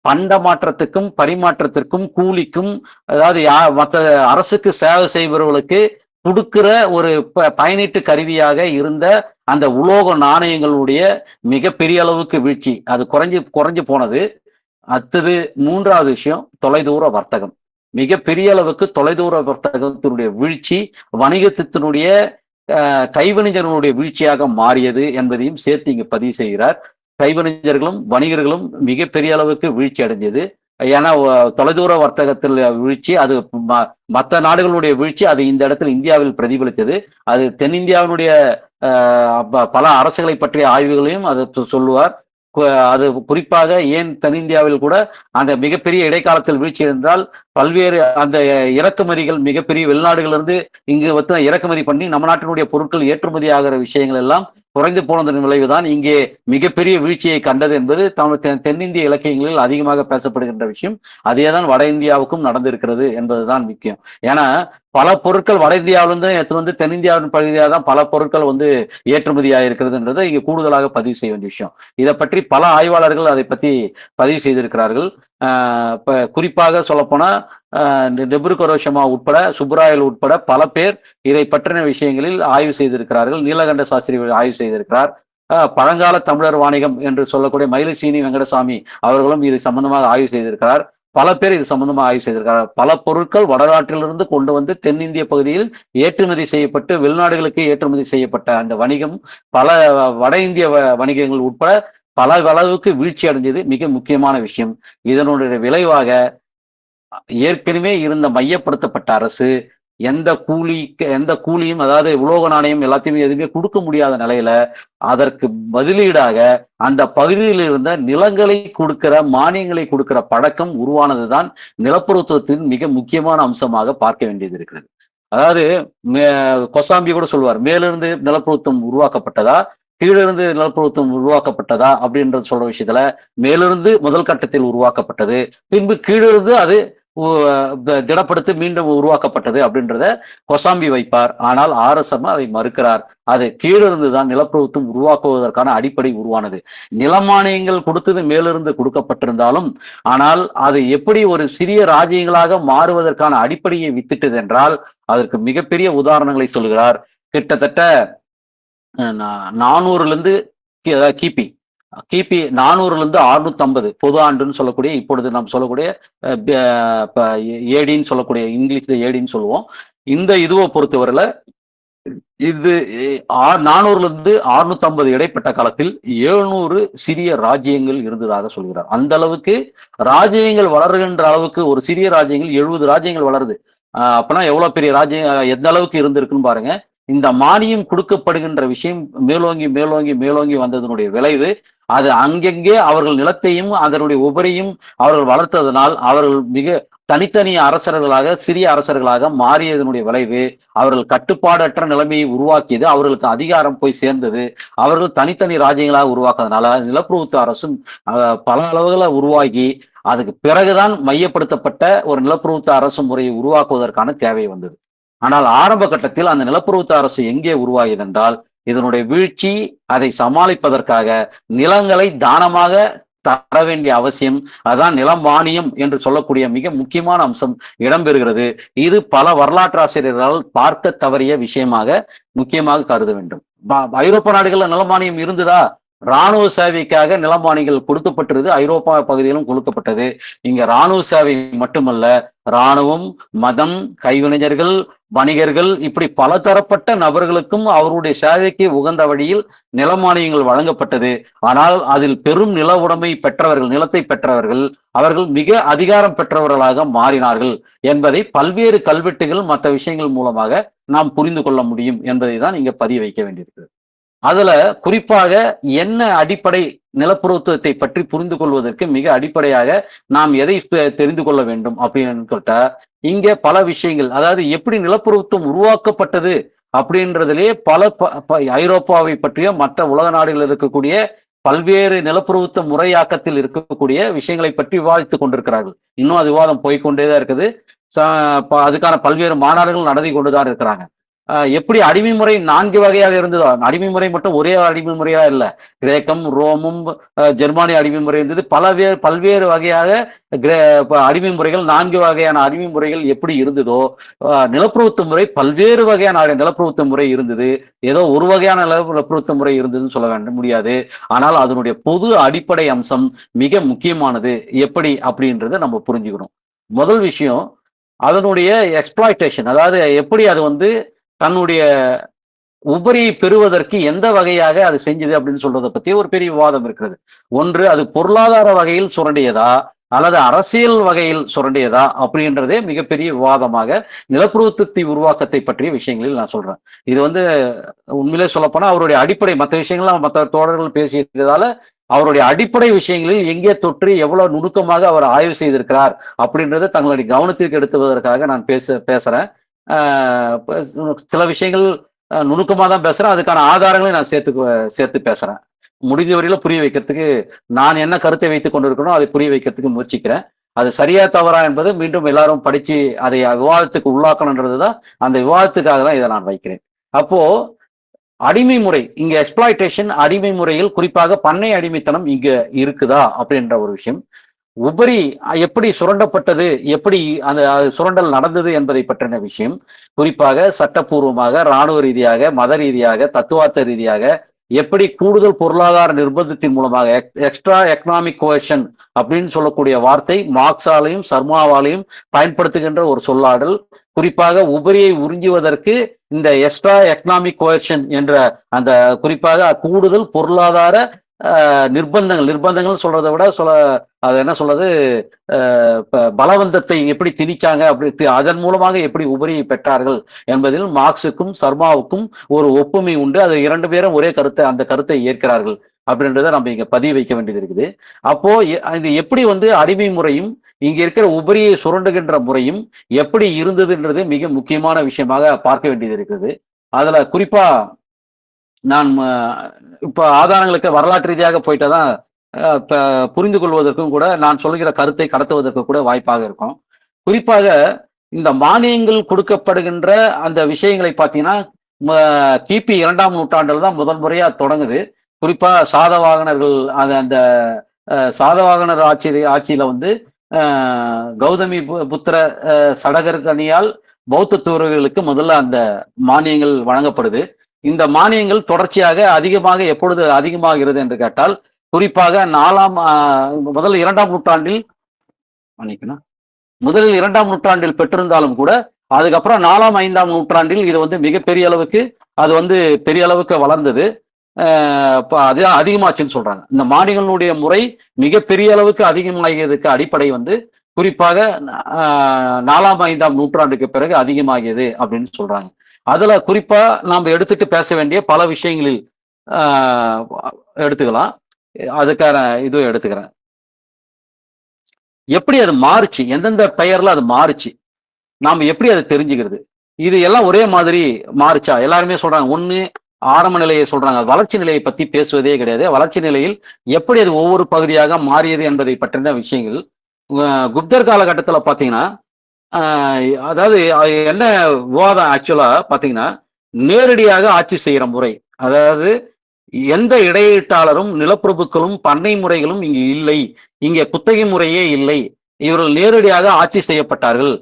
பண்ட மாற்றத்துக்கும் பரிமாற்றத்திற்கும் கூலிக்கும், அதாவது மற்ற அரசுக்கு சேவை செய்பவர்களுக்கு கொடுக்கிற ஒரு பயனீட்டு கருவியாக இருந்த அந்த உலோக நாணயங்களுடைய மிகப்பெரிய அளவுக்கு வீழ்ச்சி, அது குறைஞ்சு போனது. அடுத்தது 3வது விஷயம், தொலைதூர வர்த்தகம். மிகப்பெரிய அளவுக்கு தொலைதூர வர்த்தகத்தினுடைய வீழ்ச்சி வணிகத்தினுடைய கைவினைஞர்களுடைய வீழ்ச்சியாக மாறியது என்பதையும் சேர்த்து இங்கு பதிவு செய்கிறார். கைவினைஞர்களும் வணிகர்களும் மிகப்பெரிய அளவுக்கு வீழ்ச்சி அடைஞ்சது. ஏன்னா தொலைதூர வர்த்தகத்தில் வீழ்ச்சி, அது மற்ற நாடுகளுடைய வீழ்ச்சி, அது இந்த இடத்துல இந்தியாவில் பிரதிபலித்தது. அது தென்னிந்தியாவினுடைய பல அரசுகளை பற்றிய ஆய்வுகளையும் அது சொல்லுவார். அது குறிப்பாக ஏன் தென்னிந்தியாவில் கூட அந்த மிகப்பெரிய இடைக்காலத்தில் வீழ்ச்சி என்றால், பல்வேறு அந்த இறக்குமதிகள் மிகப்பெரிய வெளிநாடுகளிலிருந்து இங்கு இறக்குமதி பண்ணி நம்ம நாட்டினுடைய பொருட்கள் ஏற்றுமதி ஆகிற விஷயங்கள் எல்லாம் குறைந்து போனதன் விளைவுதான் இங்கே மிகப்பெரிய வீழ்ச்சியை கண்டது என்பது தென்னிந்திய இலக்கியங்களில் அதிகமாக பேசப்படுகின்ற விஷயம். அதேதான் வட இந்தியாவுக்கும் நடந்திருக்கிறது என்பதுதான் முக்கியம். ஏன்னா பல பொருட்கள் வட இந்தியாவிலிருந்து எடுத்து தென்னிந்தியாவின் பகுதியாக தான் பல பொருட்கள் ஏற்றுமதியாக இருக்கிறதுன்றதை இங்க கூடுதலாக பதிவு செய்ய வேண்டிய விஷயம். இதை பற்றி பல ஆய்வாளர்கள் அதை பற்றி பதிவு செய்திருக்கிறார்கள். குறிப்பாக சொல்லப்போனா நெபுகரோஷிமா உட்பட, சுப்புராயல் உட்பட பல பேர் இதை பற்றின விஷயங்களில் ஆய்வு செய்திருக்கிறார்கள். நீலகண்ட சாஸ்திரி ஆய்வு செய்திருக்கிறார். பழங்கால தமிழர் வாணிகம் என்று சொல்லக்கூடிய மயிலசீனி வெங்கடசாமி அவர்களும் இது சம்பந்தமாக ஆய்வு செய்திருக்கிறார். பல பேர் இது சம்பந்தமாக ஆய்வு செய்திருக்கிறார். பல பொருட்கள் வடநாட்டிலிருந்து கொண்டு தென்னிந்திய பகுதியில் ஏற்றுமதி செய்யப்பட்டு வெளிநாடுகளுக்கு ஏற்றுமதி செய்யப்பட்ட அந்த வணிகம் பல வட இந்திய வணிகங்கள் உட்பட பல அளவுக்கு வீழ்ச்சி அடைஞ்சது மிக முக்கியமான விஷயம். இதனுடைய விளைவாக ஏற்கனவே இருந்த மையப்படுத்தப்பட்ட அரசு எந்த கூலியும், அதாவது உலோக நாணயம் எல்லாத்தையுமே எதுவுமே கொடுக்க முடியாத நிலையில அதற்கு பதிலீடாக அந்த பகுதியில் இருந்த நிலங்களை கொடுக்கிற, மானியங்களை கொடுக்கிற பழக்கம் உருவானதுதான் நிலப்பிரபுத்துவத்தின் மிக முக்கியமான அம்சமாக பார்க்க வேண்டியது இருக்கிறது. அதாவது கொசாம்பி கூட சொல்வார், மேலிருந்து நிலப்பிரபுத்துவம் உருவாக்கப்பட்டதா, கீழிருந்து நிலப்பிரபுத்துவம் உருவாக்கப்பட்டதா அப்படின்றது சொல்ற விஷயத்துல மேலிருந்து முதல் கட்டத்தில் உருவாக்கப்பட்டது, பின்பு கீழிருந்து அது திடப்படுத்தி மீண்டும் உருவாக்கப்பட்டது அப்படின்றத கொசாம்பி வைப்பார். ஆனால் ஆர்எஸ்எம் அதை மறுக்கிறார். அது கீழிருந்துதான் நிலப்பிரபுத்துவம் உருவாக்குவதற்கான அடிப்படை உருவானது. நிலமானியங்கள் கொடுத்தது மேலிருந்து கொடுக்கப்பட்டிருந்தாலும், ஆனால் அது எப்படி ஒரு சிறிய ராஜ்யங்களாக மாறுவதற்கான அடிப்படையை வித்திட்டது என்றால் அதற்கு மிகப்பெரிய உதாரணங்களை சொல்கிறார். கிட்டத்தட்ட 400 கிபி கிபி 400 650 பொது ஆண்டுன்னு சொல்லக்கூடிய, இப்பொழுது நாம் சொல்லக்கூடிய ஏடின்னு சொல்லக்கூடிய, இங்கிலீஷ்ல ஏடின்னு சொல்லுவோம். இந்த இதுவை பொறுத்தவரையில இது 400 650 இடைப்பட்ட காலத்தில் 700 சிறிய ராஜ்யங்கள் இருந்ததாக சொல்கிறார். அந்த அளவுக்கு ராஜ்யங்கள் வளர்கின்ற அளவுக்கு, ஒரு சிறிய ராஜ்யங்கள் 70 ராஜ்யங்கள் வளருது. அப்பனா எவ்வளவு பெரிய ராஜ்யம், எந்த அளவுக்கு இருந்திருக்குன்னு பாருங்க. இந்த மானியம் கொடுக்கப்படுகின்ற விஷயம் மேலோங்கி மேலோங்கி மேலோங்கி வந்ததனுடைய விளைவு, அது அங்கெங்கே அவர்கள் நிலத்தையும் அதனுடைய உபரியும் அவர்கள் வளர்த்ததனால் அவர்கள் மிக தனித்தனி அரசர்களாக, சிறிய அரசர்களாக மாறியதனுடைய விளைவு, அவர்கள் கட்டுப்பாடற்ற நிலைமையை உருவாக்கியது, அவர்களுக்கு அதிகாரம் போய் சேர்ந்தது, அவர்கள் தனித்தனி ராஜ்யங்களாக உருவாக்குறதுனால நிலப்பிரபுத்துவ அரசும் பல அளவுகளை உருவாகி அதுக்கு பிறகுதான் மையப்படுத்தப்பட்ட ஒரு நிலப்பிரபுத்துவ அரசு முறையை உருவாக்குவதற்கான தேவை வந்தது. ஆனால் ஆரம்ப கட்டத்தில் அந்த நிலப்பிரபுத்துவ அரசு எங்கே உருவாகியது என்றால், இதனுடைய வீழ்ச்சி, அதை சமாளிப்பதற்காக நிலங்களை தானமாக தர வேண்டிய அவசியம், அதான் நிலம் மானியம் என்று சொல்லக்கூடிய மிக முக்கியமான அம்சம் இடம்பெறுகிறது. இது பல வரலாற்றாசிரியர்களால் பார்க்க தவறிய விஷயமாக முக்கியமாக கருத வேண்டும். ஐரோப்பா நாடுகள்ல நிலமானியம் இருந்ததா? இராணுவ சேவைக்காக நிலமானிகள் கொடுக்கப்பட்டிருது, ஐரோப்பா பகுதியிலும் கொடுக்கப்பட்டது. இங்க இராணுவ சேவை மட்டுமல்ல, இராணுவம், மதம், கைவினைஞர்கள், வணிகர்கள், இப்படி பல தரப்பட்ட நபர்களுக்கும் அவருடைய சேவைக்கு உகந்த வழியில் நிலமானியங்கள் வழங்கப்பட்டது. ஆனால் அதில் பெரும் நில உடைமை பெற்றவர்கள், நிலத்தை பெற்றவர்கள், அவர்கள் மிக அதிகாரம் பெற்றவர்களாக மாறினார்கள் என்பதை பல்வேறு கல்வெட்டுகள் மற்ற விஷயங்கள் மூலமாக நாம் புரிந்து கொள்ள முடியும் என்பதை தான் இங்க பதிய வைக்க வேண்டியிருக்கிறது. அதுல குறிப்பாக என்ன அடிப்படை நிலப்பிரபுத்துவத்தை பற்றி புரிந்து கொள்வதற்கு மிக அடிப்படையாக நாம் எதை தெரிந்து கொள்ள வேண்டும் அப்படின்னு கேட்டா, இங்க பல விஷயங்கள், அதாவது எப்படி நிலப்பிரபுத்துவம் உருவாக்கப்பட்டது அப்படின்றதுலே பல ஐரோப்பாவை பற்றிய மற்ற உலக நாடுகளில் இருக்கக்கூடிய பல்வேறு நிலப்பிரபுத்துவ முறையாக்கத்தில் இருக்கக்கூடிய விஷயங்களை பற்றி விவாதித்துக் கொண்டிருக்கிறார்கள். இன்னும் அது விவாதம் போய்கொண்டேதான் இருக்குது. அதுக்கான பல்வேறு மாநாடுகள் நடத்தி கொண்டுதான் இருக்கிறாங்க. எப்படி அடிமை முறை 4 வகையாக இருந்ததோ, அடிமை முறை மட்டும் ஒரே அடிமை முறையா இல்ல, கிரேக்கம், ரோமும், ஜெர்மானிய அடிமை முறை இருந்தது. பல்வேறு வகையாக அடிமை முறைகள், 4 வகையான அடிமை முறைகள் எப்படி இருந்ததோ, நிலப்பிரபுத்துவ முறை பல்வேறு வகையான நிலப்பிரபுத்துவ முறை இருந்தது. ஏதோ ஒரு வகையான நிலப்பிரபுத்துவ முறை இருந்ததுன்னு சொல்ல முடியாது. ஆனால் அதனுடைய பொது அடிப்படை அம்சம் மிக முக்கியமானது. எப்படி அப்படின்றத நம்ம புரிஞ்சுக்கணும். முதல் விஷயம், அதனுடைய எக்ஸ்பிளாய்டேஷன், அதாவது எப்படி அது தன்னுடைய உபரியை பெறுவதற்கு எந்த வகையாக அது செஞ்சது அப்படின்னு சொல்றதை பத்தி ஒரு பெரிய விவாதம் இருக்கிறது. ஒன்று, அது பொருளாதார வகையில் சுரண்டியதா அல்லது அரசியல் வகையில் சுரண்டியதா அப்படின்றதே மிகப்பெரிய விவாதமாக நிலப்பிரபுத்துவத்தை உருவாக்கத்தை பற்றிய விஷயங்களில் நான் சொல்றேன். இது உண்மையிலே சொல்லப்போனா அவருடைய அடிப்படை, மற்ற விஷயங்கள்லாம் மற்ற தோழர்கள் பேசியதால அவருடைய அடிப்படை விஷயங்களில் எங்கே தொற்று எவ்வளவு நுணுக்கமாக அவர் ஆய்வு செய்திருக்கிறார் அப்படின்றத தங்களுடைய கவனத்திற்கு எடுத்துவதற்காக நான் பேசுறேன். சில விஷயங்கள் நுணுக்கமா தான் பேசுறேன், அதுக்கான ஆதாரங்களை நான் சேர்த்து பேசுறேன். முடிந்த வரையில புரிய வைக்கிறதுக்கு, நான் என்ன கருத்தை வைத்துக் கொண்டிருக்கணும் அதை புரிய வைக்கிறதுக்கு முயற்சிக்கிறேன். அது சரியா தவறா என்பது மீண்டும் எல்லாரும் படிச்சு அதை விவாதத்துக்கு உள்ளாக்கணுன்றதுதான், அந்த விவாதத்துக்காக தான் இதை நான் வைக்கிறேன். அப்போ அடிமை முறை, இங்க எக்ஸ்பிளாய்டேஷன், அடிமை முறையில் குறிப்பாக பண்ணை அடிமைத்தனம் இங்க இருக்குதா அப்படின்ற ஒரு விஷயம், உபரி எப்படி சுரண்டப்பட்டது, எப்படி அந்த சுரண்டல் நடந்தது என்பதை பற்றின விஷயம், குறிப்பாக சட்டப்பூர்வமாக, இராணுவ ரீதியாக, மத ரீதியாக, தத்துவார்த்த ரீதியாக எப்படி கூடுதல் பொருளாதார நிர்பந்தத்தின் மூலமாக, எக்ஸ்ட்ரா எக்கனாமிக் கோயஷன் அப்படின்னு சொல்லக்கூடிய வார்த்தை மார்க்ஸாலையும் சர்மாவாலையும் பயன்படுத்துகின்ற ஒரு சொல்லாடல், குறிப்பாக உபரியை உறிஞ்சுவதற்கு இந்த எக்ஸ்ட்ரா எக்கனாமிக் கோயஷன் என்ற அந்த குறிப்பாக கூடுதல் பொருளாதார நிர்பந்தங்கள் சொல்றதை விட அது என்ன சொல்றது, பலவந்தத்தை எப்படி திணிச்சாங்க, அப்படி அதன் மூலமாக எப்படி உபரியை பெற்றார்கள் என்பதில் மார்க்சுக்கும் சர்மாவுக்கும் ஒரு ஒப்புமை உண்டு. அது 2 பேரும் ஒரே அந்த கருத்தை ஏற்கிறார்கள் அப்படின்றத நம்ம இங்க பதிவு வைக்க வேண்டியது இருக்குது. அப்போ இது எப்படி வந்து அடிமை முறையும் இங்க இருக்கிற உபரியை சுரண்டுகின்ற முறையும் எப்படி இருந்ததுன்றது மிக முக்கியமான விஷயமாக பார்க்க வேண்டியது இருக்குது. அதுல குறிப்பா நான் இப்ப ஆதாரங்களுக்கு வரலாற்று ரீதியாக போயிட்டாதான் புரிந்து கொள்வதற்கும் கூட நான் சொல்கிற கருத்தை கடத்துவதற்கு கூட வாய்ப்பாக இருக்கும். குறிப்பாக இந்த மானியங்கள் கொடுக்கப்படுகின்ற அந்த விஷயங்களை பார்த்தீங்கன்னா கிபி 2ஆம் நூற்றாண்டில் தான் முதல் முறையா தொடங்குது. குறிப்பா சாதவாகனர்கள் அந்த சாதவாகனர் ஆட்சியில வந்து கௌதமி புத்திர சடகர்கனியால் பௌத்த தூதர்களுக்கு முதல்ல அந்த மானியங்கள் வழங்கப்படுது. இந்த மானியங்கள் தொடர்ச்சியாக எப்பொழுது அதிகமாகிறது என்று கேட்டால், குறிப்பாக முதல் 2ஆம் நூற்றாண்டில் முதலில் 2ஆம் நூற்றாண்டில் பெற்றிருந்தாலும் கூட அதுக்கப்புறம் 4ஆம் 5ஆம் நூற்றாண்டில் இது வந்து மிகப்பெரிய அளவுக்கு அது வந்து பெரிய அளவுக்கு வளர்ந்தது. அது அதிகமாச்சுன்னு சொல்றாங்க. இந்த மானியங்களுடைய முறை மிகப்பெரிய அளவுக்கு அதிகமாகியதுக்கு அடிப்படை வந்து குறிப்பாக 4ஆம் 5ஆம் நூற்றாண்டுக்கு பிறகு அதிகமாகியது அப்படின்னு சொல்றாங்க. அதுல குறிப்பா நாம் எடுத்துட்டு பேச வேண்டிய பல விஷயங்களில் எடுத்துக்கலாம். அதுக்கான இதுவும் எடுத்துக்கிறேன். எப்படி அது மாறுச்சு, எந்தெந்த பெயர்ல அது மாறுச்சு, நாம எப்படி அதை தெரிஞ்சுக்கிறது? இது எல்லாம் ஒரே மாதிரி மாறுச்சா? எல்லாருமே சொல்றாங்க ஒண்ணு ஆரம்ப நிலையை சொல்றாங்க, வளர்ச்சி நிலையை பத்தி பேசுவதே கிடையாது. வளர்ச்சி நிலையில் எப்படி அது ஒவ்வொரு பகுதியாக மாறியது என்பதை பற்றின விஷயங்கள் குப்தர் காலகட்டத்துல பாத்தீங்கன்னா, அதாவது என்ன விவாதம் ஆக்சுவலா பாத்தீங்கன்னா, நேரடியாக ஆட்சி செய்யற முறை, அதாவது எந்த இடையீட்டாளரும் நிலப்பிரபுக்களும் பண்ணை முறைகளும் இங்கு இல்லை, இங்க குத்தகை முறையே இல்லை, இவர்கள் நேரடியாக ஆட்சி செய்யப்பட்டார்கள்.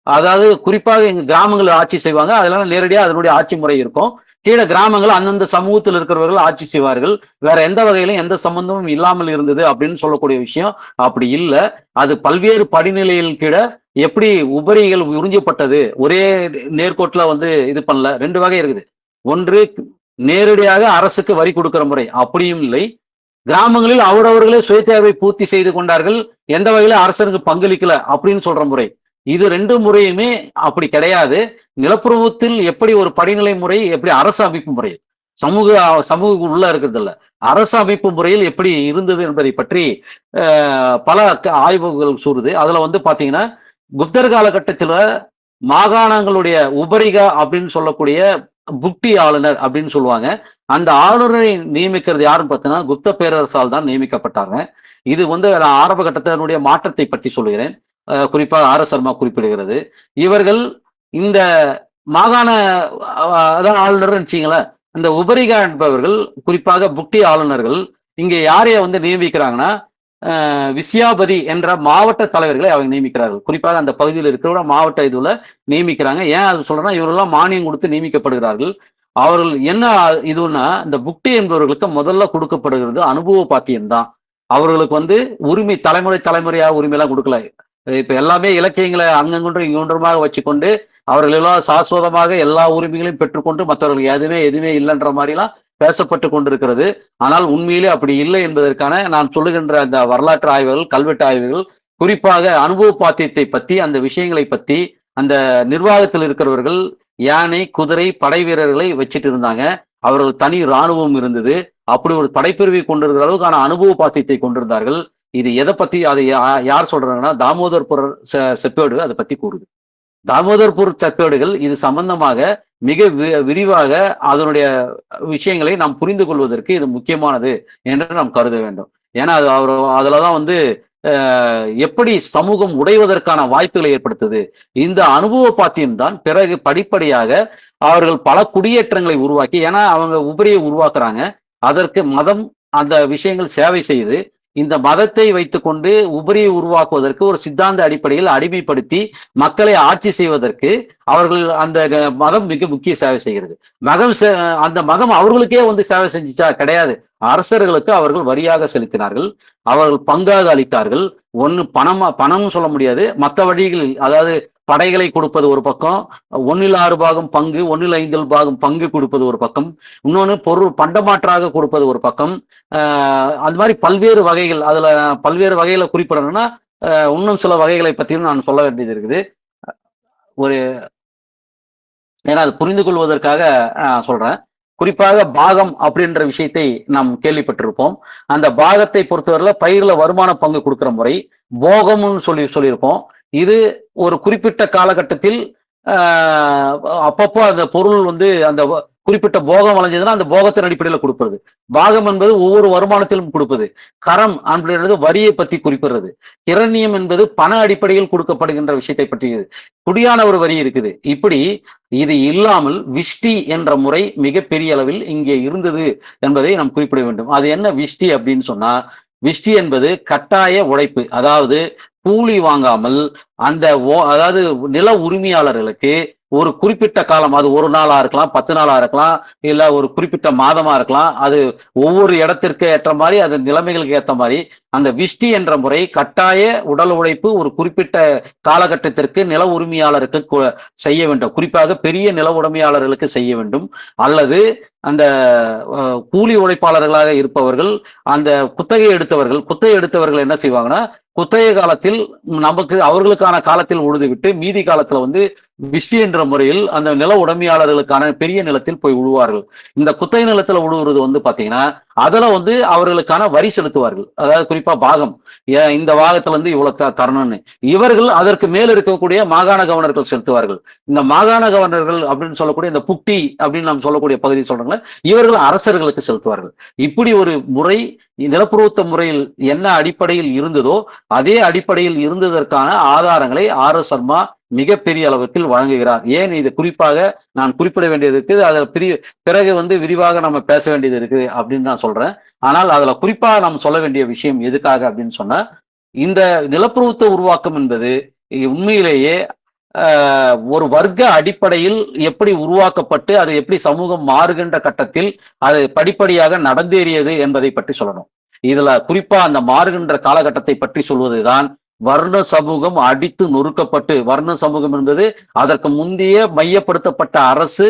அதாவது குறிப்பாக எங்க கிராமங்கள் ஆட்சி செய்வாங்க, அதெல்லாம் நேரடியாக அதனுடைய ஆட்சி முறை இருக்கும். கீழே கிராமங்கள் அந்தந்த சமூகத்தில் இருக்கிறவர்கள் ஆட்சி செய்வார்கள். வேற எந்த வகையிலும் எந்த சம்பந்தமும் இல்லாமல் இருந்தது அப்படின்னு சொல்லக்கூடிய விஷயம் அப்படி இல்லை. அது பல்வேறு படிநிலையில் கீழே எப்படி உபரிகள் உறிஞ்சப்பட்டது, ஒரே நேர்கோட்டில் வந்து இது பண்ணல. 2 வகை இருக்குது. ஒன்று நேரடியாக அரசுக்கு வரி கொடுக்கிற முறை, அப்படியும் இல்லை. கிராமங்களில் அவரவர்களே சுய தேவை பூர்த்தி செய்து கொண்டார்கள், எந்த வகையில அரசனுக்கு பங்களிக்கல அப்படின்னு சொல்ற முறை. இது 2 முறையுமே அப்படி கிடையாது. நிலப்பிரபுத்தில் எப்படி ஒரு படிநிலை முறை, எப்படி அரசு அமைப்பு முறை, சமூக உள்ள இருக்கிறது இல்ல, அரசு அமைப்பு முறையில் எப்படி இருந்தது என்பதை பற்றி பல ஆய்வுகள் கூறுது. அதுல வந்து பாத்தீங்கன்னா, குப்தர் காலகட்டத்துல மாகாணங்களுடைய உபரிகா அப்படின்னு சொல்லக்கூடிய புக்டி ஆளுநர் அப்படின்னு சொல்லுவாங்க. அந்த ஆளுநரை நியமிக்கிறது யாருன்னு பார்த்தீங்கன்னா குப்த பேரரசால் தான் நியமிக்கப்பட்டாங்க. இது வந்து நான் ஆரம்ப கட்டத்தினுடைய மாற்றத்தை பற்றி சொல்லுகிறேன். குறிப்பாக சர்மா குறிப்பிடுகிறது. இவர்கள் இந்த மாகாண ஆளுநர் வச்சுங்களேன், இந்த உபரிகா என்பவர்கள் குறிப்பாக புக்டி ஆளுநர்கள் இங்க யாரைய வந்து நியமிக்கிறாங்கன்னா, விசியாபதி என்ற மாவட்ட தலைவர்களை அவங்க நியமிக்கிறார்கள். குறிப்பாக அந்த பகுதியில் இருக்கிற மாவட்ட இதுல நியமிக்கிறாங்க. ஏன் அது சொல்றேன்னா, இவரெல்லாம் மானியம் கொடுத்து நியமிக்கப்படுகிறார்கள். அவர்கள் என்ன இதுன்னா, இந்த புக்டி என்பவர்களுக்கு முதல்ல கொடுக்கப்படுகிறது அனுபவ பாத்தியம் தான். அவர்களுக்கு வந்து உரிமை தலைமுறையாக உரிமை எல்லாம் கொடுக்கல. இப்ப எல்லாமே இலக்கியங்களை அங்கொன்றும் இங்கொன்றுமாக வச்சுக்கொண்டு அவர்கள் எல்லாம் சாஸ்வதமாக எல்லா உரிமைகளையும் பெற்றுக்கொண்டு மற்றவர்கள் எதுவுமே இல்லைன்ற மாதிரிலாம் பேசப்பட்டு கொண்டிருக்கிறது. ஆனால் உண்மையிலே அப்படி இல்லை என்பதற்கான நான் சொல்லுகின்ற அந்த வரலாற்று ஆய்வுகள், கல்வெட்டு ஆய்வுகள், குறிப்பாக அனுபவ பாத்தியத்தை பத்தி, அந்த விஷயங்களை பத்தி, அந்த நிர்வாகத்தில் இருக்கிறவர்கள் யானை, குதிரை, படை வீரர்களை வச்சுட்டு இருந்தாங்க. அவர்கள் தனி இராணுவம் இருந்தது. அப்படி ஒரு படைப்பிரிவை கொண்டிருக்கிற அளவுக்கான அனுபவ பாத்தியத்தை கொண்டிருந்தார்கள். இது எதை பத்தி, அதை யார் சொல்றாங்கன்னா தாமோதர்புர செப்பேடு அதை பத்தி கூறுது. தாமோதர்பூர் செப்பேடுகள் இது சம்பந்தமாக மிக விரிவாக அதனுடைய விஷயங்களை நாம் புரிந்து கொள்வதற்கு இது முக்கியமானது என்று நாம் கருத வேண்டும். ஏன்னா அதுலதான் வந்து எப்படி சமூகம் உடைவதற்கான வாய்ப்புகளை ஏற்படுத்துது. இந்த அனுபவ பாத்தியம் தான் பிறகு படிப்படியாக அவர்கள் பல குடியேற்றங்களை உருவாக்கி, ஏன்னா அவங்க உபரியை உருவாக்குறாங்க, அதற்கு மதம் அந்த விஷயங்கள் சேவை செய்து இந்த மதத்தை வைத்துக்கொண்டு உபரியை உருவாக்குவதற்கு ஒரு சித்தாந்த அடிப்படையில் அடிமைப்படுத்தி மக்களை ஆட்சி செய்வதற்கு அவர்கள் அந்த மதம் மிக முக்கிய சேவை செய்கிறது. அந்த மதம் அவர்களுக்கே வந்து சேவை செஞ்சுச்சா? கிடையாது. அரசர்களுக்கு அவர்கள் வரியாக செலுத்தினார்கள், அவர்கள் பங்காக அளித்தார்கள். ஒன்று பணம் சொல்ல முடியாது, மற்ற வழிகளில், அதாவது படைகளை கொடுப்பது ஒரு பக்கம், 1/6 பாகம் பங்கு, 1/5 பாகம் பங்கு கொடுப்பது ஒரு பக்கம், இன்னொன்னு பொருள் பண்டமாற்றாக கொடுப்பது ஒரு பக்கம். அந்த மாதிரி பல்வேறு வகைகள், அதுல பல்வேறு வகைகளை குறிப்பிடணும்னா இன்னும் சில வகைகளை பற்றியும் நான் சொல்ல வேண்டியது இருக்குது. ஒரு ஏன்னா அது புரிந்து கொள்வதற்காக சொல்றேன். குறிப்பாக பாகம் அப்படின்ற விஷயத்தை நாம் கேள்விப்பட்டிருப்போம். அந்த பாகத்தை பொறுத்தவரையில பயிர்ல வருமான பங்கு கொடுக்கிற முறை போகம்னு சொல்லியிருப்போம். இது ஒரு குறிப்பிட்ட காலகட்டத்தில் அப்பப்போ அந்த பொருள் வந்து அந்த குறிப்பிட்ட போகம் வளைஞ்சதுன்னா அந்த போகத்தின் அடிப்படையில் கொடுப்பது. பாகம் என்பது ஒவ்வொரு வருமானத்திலும் கொடுப்பது. கரம் அப்படின்றது வரியை பற்றி குறிப்பிடுறது. கிரண்யம் என்பது பண அடிப்படையில் கொடுக்கப்படுகின்ற விஷயத்தை பற்றியது. குடியான ஒரு வரி இருக்குது. இப்படி இது இல்லாமல் விஷ்டி என்ற முறை மிகப்பெரிய அளவில் இங்கே இருந்தது என்பதை நாம் குறிப்பிட வேண்டும். அது என்ன விஷ்டி அப்படின்னு சொன்னா, விஷ்டி என்பது கட்டாய உழைப்பு. அதாவது கூலி வாங்காமல் அந்த அதாவது நில உரிமையாளர்களுக்கு ஒரு குறிப்பிட்ட காலம், அது ஒரு நாளா இருக்கலாம், 10 நாளா இருக்கலாம், இல்ல ஒரு குறிப்பிட்ட மாதமா இருக்கலாம். அது ஒவ்வொரு இடத்திற்கு ஏற்ற மாதிரி, அது நிலைமைகளுக்கு ஏற்ற மாதிரி அந்த விஷ்டி என்ற முறை கட்டாய உடல் உழைப்பு ஒரு குறிப்பிட்ட காலகட்டத்திற்கு நில உரிமையாளருக்கு செய்ய வேண்டும். குறிப்பாக பெரிய நில உரிமையாளர்களுக்கு செய்ய வேண்டும். அல்லது அந்த கூலி உழைப்பாளர்களாக இருப்பவர்கள், அந்த குத்தகை எடுத்தவர்கள் என்ன செய்வாங்கன்னா, குத்தகை காலத்தில் நமக்கு அவர்களுக்கான காலத்தில் உழுதுவிட்டு மீதி காலத்துல வந்து விஷ்டி என்ற முறையில் அந்த நில உடைமையாளர்களுக்கான பெரிய நிலத்தில் போய் உழுவார்கள். இந்த குத்தகை நிலத்துல உழுவுறது வந்து பாத்தீங்கன்னா அதுல வந்து அவர்களுக்கான வரி செலுத்துவார்கள். அதாவது குறிப்பா பாகம், இந்த பாகத்துல இருந்து இவ்வளவு தரணும்னு. இவர்கள் அதற்கு மேல் இருக்கக்கூடிய மாகாண கவர்னர்கள் செலுத்துவார்கள். இந்த மாகாண கவர்னர்கள் அப்படின்னு சொல்லக்கூடிய இந்த புட்டி அப்படின்னு நாம் சொல்லக்கூடிய பகுதி சொல்றாங்க, இவர்கள் அரசர்களுக்கு செலுத்துவார்கள். இப்படி ஒரு முறை நிலப்பிரபுத்துவ முறையில் என்ன அடிப்படையில் இருந்ததோ அதே அடிப்படையில் இருந்ததற்கான ஆதாரங்களை R.S. சர்மா மிகப்பெரிய அளவுக்கு வழங்குகிறார். ஏன் இது குறிப்பாக நான் குறிப்பிட வேண்டியது இருக்குது, அதில் பிறகு வந்து விரிவாக நம்ம பேச வேண்டியது இருக்குது அப்படின்னு நான் சொல்றேன். ஆனால் அதுல குறிப்பாக நாம் சொல்ல வேண்டிய விஷயம் எதுக்காக அப்படின்னு சொன்னா, இந்த நிலப்பிரபுத்துவ உருவாக்கம் என்பது உண்மையிலேயே ஒரு வர்க்க அடிப்படையில் எப்படி உருவாக்கப்பட்டு அது எப்படி சமூகம் மாறுகின்ற கட்டத்தில் அது படிப்படியாக நடந்தேறியது என்பதை பற்றி சொல்லணும். இதுல குறிப்பா அந்த மாறுகின்ற காலகட்டத்தை பற்றி சொல்வதுதான் வர்ண சமூகம் அடித்து நொறுக்கப்பட்டு, வர்ண சமூகம் என்பது அதற்கு முந்தைய மையப்படுத்தப்பட்ட அரசு,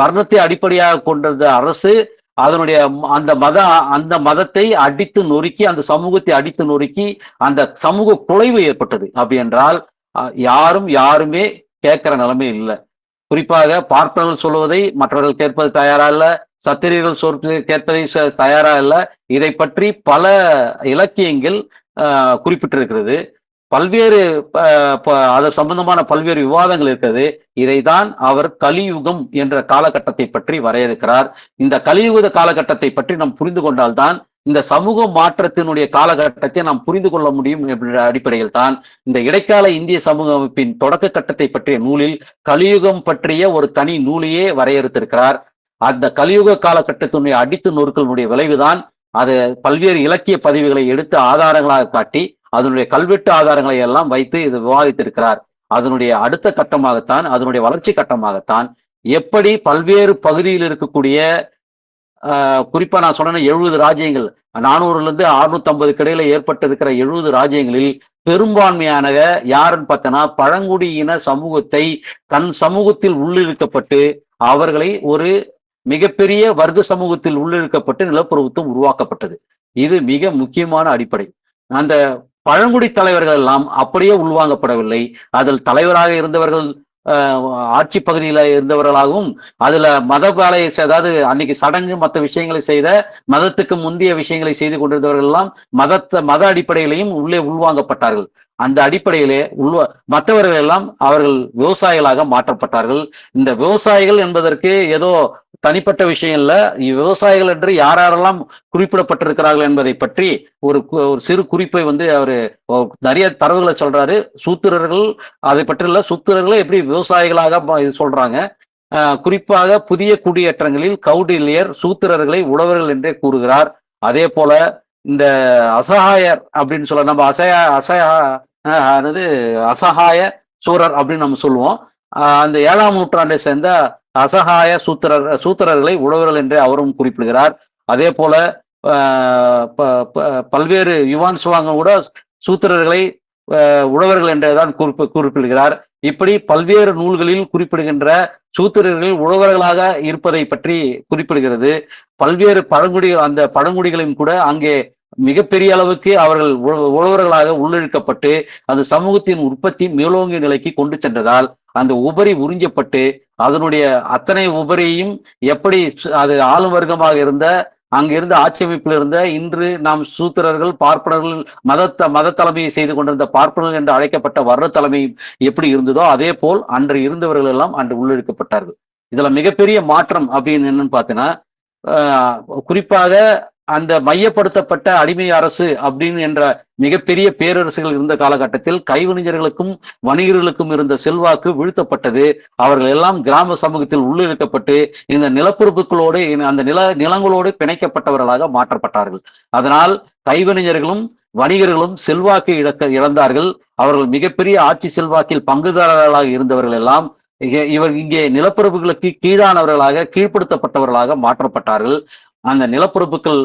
வர்ணத்தை அடிப்படையாக கொண்டது அரசு, அதனுடைய அந்த மதத்தை அடித்து நொறுக்கி, அந்த சமூகத்தை அடித்து நொறுக்கி அந்த சமூக குலைவு ஏற்பட்டது. அப்படி என்றால் யாருமே கேட்கிற நிலைமை இல்லை. குறிப்பாக பார்ப்பனர்கள் சொல்வதை மற்றவர்கள் கேட்பது தயாரா இல்ல, சத்திரியர்கள் கேட்பதை தயாரா இல்ல. இதை பற்றி பல இலக்கியங்கள் குறிப்பிட்டிருக்கிறது. பல்வேறு அது சம்பந்தமான பல்வேறு விவாதங்கள் இருக்கிறது. இதைதான் அவர் கலியுகம் என்ற காலகட்டத்தை பற்றி வரையறுக்கிறார். இந்த கலியுக காலகட்டத்தை பற்றி நாம் புரிந்து கொண்டால்தான் இந்த சமூக மாற்றத்தினுடைய காலகட்டத்தை நாம் புரிந்து கொள்ள முடியும் என்ற அடிப்படையில் தான் இந்த இடைக்கால இந்திய சமூக அமைப்பின் தொடக்க கட்டத்தை பற்றிய நூலில் கலியுகம் பற்றிய ஒரு தனி நூலையே வரையறுத்திருக்கிறார். அந்த கலியுக காலகட்டத்தினுடைய அடித்து நொறுக்களுடைய விளைவுதான் அது பல்வேறு இலக்கிய பதிவுகளை எடுத்து ஆதாரங்களாக காட்டி அதனுடைய கல்வெட்டு ஆதாரங்களை எல்லாம் வைத்து இது விவாதித்திருக்கிறார். அதனுடைய அடுத்த கட்டமாகத்தான், அதனுடைய வளர்ச்சி கட்டமாகத்தான் எப்படி பல்வேறு பகுதியில் இருக்கக்கூடிய குறிப்பா நான் சொன்ன 70 ராஜ்யங்கள், 400ல இருந்து 650 இடையில ஏற்பட்டிருக்கிற 70 ராஜ்யங்களில் பெரும்பான்மையான யாருன்னு பார்த்தனா பழங்குடியின சமூகத்தை தன் சமூகத்தில் உள்ளிழுக்கப்பட்டு அவர்களை ஒரு மிகப்பெரிய வர்க்க சமூகத்தில் உள்ளிழுக்கப்பட்டு நிலப்பிரபுத்துவம் உருவாக்கப்பட்டது. இது மிக முக்கியமான அடிப்படை. அந்த பழங்குடி தலைவர்கள் எல்லாம் அப்படியே உள்வாங்கப்படவில்லை. அதில் தலைவராக இருந்தவர்கள் ஆட்சி பகுதியில இருந்தவர்களாகவும், அதுல மத வேலையை, அதாவது அன்னைக்கு சடங்கு மற்ற விஷயங்களை செய்த மதத்துக்கு முந்தைய விஷயங்களை செய்து கொண்டிருந்தவர்கள் எல்லாம் மத அடிப்படையிலையும் உள்ளே உள்வாங்கப்பட்டார்கள். அந்த அடிப்படையிலே மற்றவர்கள் எல்லாம் அவர்கள் விவசாயிகளாக மாற்றப்பட்டார்கள். இந்த விவசாயிகள் என்பதற்கு ஏதோ தனிப்பட்ட விஷயம் இல்ல, விவசாயிகள் என்று யாரெல்லாம் குறிப்பிடப்பட்டிருக்கிறார்கள் என்பதை பற்றி ஒரு சிறு குறிப்பை வந்து அவரு நிறைய தரவுகளை சொல்றாரு. சூத்திரர்கள் அதை பற்றி இல்ல, சூத்திரர்களை எப்படி விவசாயிகளாக இது சொல்றாங்க. குறிப்பாக புதிய குடியேற்றங்களில் கௌடில்யர் சூத்திரர்களை உழவர்கள் என்றே கூறுகிறார். அதே போல இந்த அசகாயர் அப்படின்னு சொல்ல, நம்ம அசகாய சூரர் அப்படின்னு நம்ம சொல்லுவோம். அந்த 7ஆம் நூற்றாண்டை சேர்ந்த அசகாய சூத்திரர்களை உழவர்கள் என்றே அவரும் குறிப்பிடுகிறார். அதே போல பல்வேறு யுவான் சுவாங்க கூட சூத்திரர்களை உழவர்கள் என்றுதான் குறிப்பிடுகிறார். இப்படி பல்வேறு நூல்களில் குறிப்பிடுகின்ற சூத்திரர்கள் உழவர்களாக இருப்பதை பற்றி குறிப்பிடுகிறது. பல்வேறு அந்த பழங்குடிகளையும் கூட அங்கே மிகப்பெரிய அளவுக்கு அவர்கள் உழவர்களாக உள்ளிழுக்கப்பட்டு அந்த சமூகத்தின் உற்பத்தி மேலோங்கிய நிலைக்கு கொண்டு சென்றதால் அந்த உபரி உறிஞ்சப்பட்டு அதனுடைய அத்தனை உபரியும் எப்படி அது ஆளும் வர்க்கமாக இருந்த அங்கிருந்த ஆட்சி அமைப்பில் இருந்த இன்று நாம் சூத்திரர்கள் பார்ப்பனர்கள் மத தலைமையை செய்து கொண்டிருந்த பார்ப்பனர்கள் என்று அழைக்கப்பட்ட வர்ண தலைமை எப்படி இருந்ததோ அதே போல் அன்று இருந்தவர்கள் எல்லாம் அன்று உள்ளிழுக்கப்பட்டார்கள். இதுல மிகப்பெரிய மாற்றம் அப்படின்னு என்னன்னு பார்த்தீங்கன்னா, குறிப்பாக அந்த மையப்படுத்தப்பட்ட அடிமை அரசு அப்படின்னு என்ற மிகப்பெரிய பேரரசுகள் இருந்த காலகட்டத்தில் கைவினைஞர்களுக்கும் வணிகர்களுக்கும் இருந்த செல்வாக்கு வீழ்த்தப்பட்டது. அவர்கள் எல்லாம் கிராம சமூகத்தில் உள்ளிழுக்கப்பட்டு இந்த நிலப்பரப்புகளோடு அந்த நிலங்களோடு பிணைக்கப்பட்டவர்களாக மாற்றப்பட்டார்கள். அதனால் கைவினைஞர்களும் வணிகர்களும் செல்வாக்கு இழந்தார்கள். அவர்கள் மிகப்பெரிய ஆட்சி செல்வாக்கில் பங்குதாரர்களாக இருந்தவர்கள் எல்லாம் இங்கே நிலப்பரப்புகளுக்கு கீழானவர்களாக கீழ்ப்படுத்தப்பட்டவர்களாக மாற்றப்பட்டார்கள். அந்த நிலப்பரப்புகள்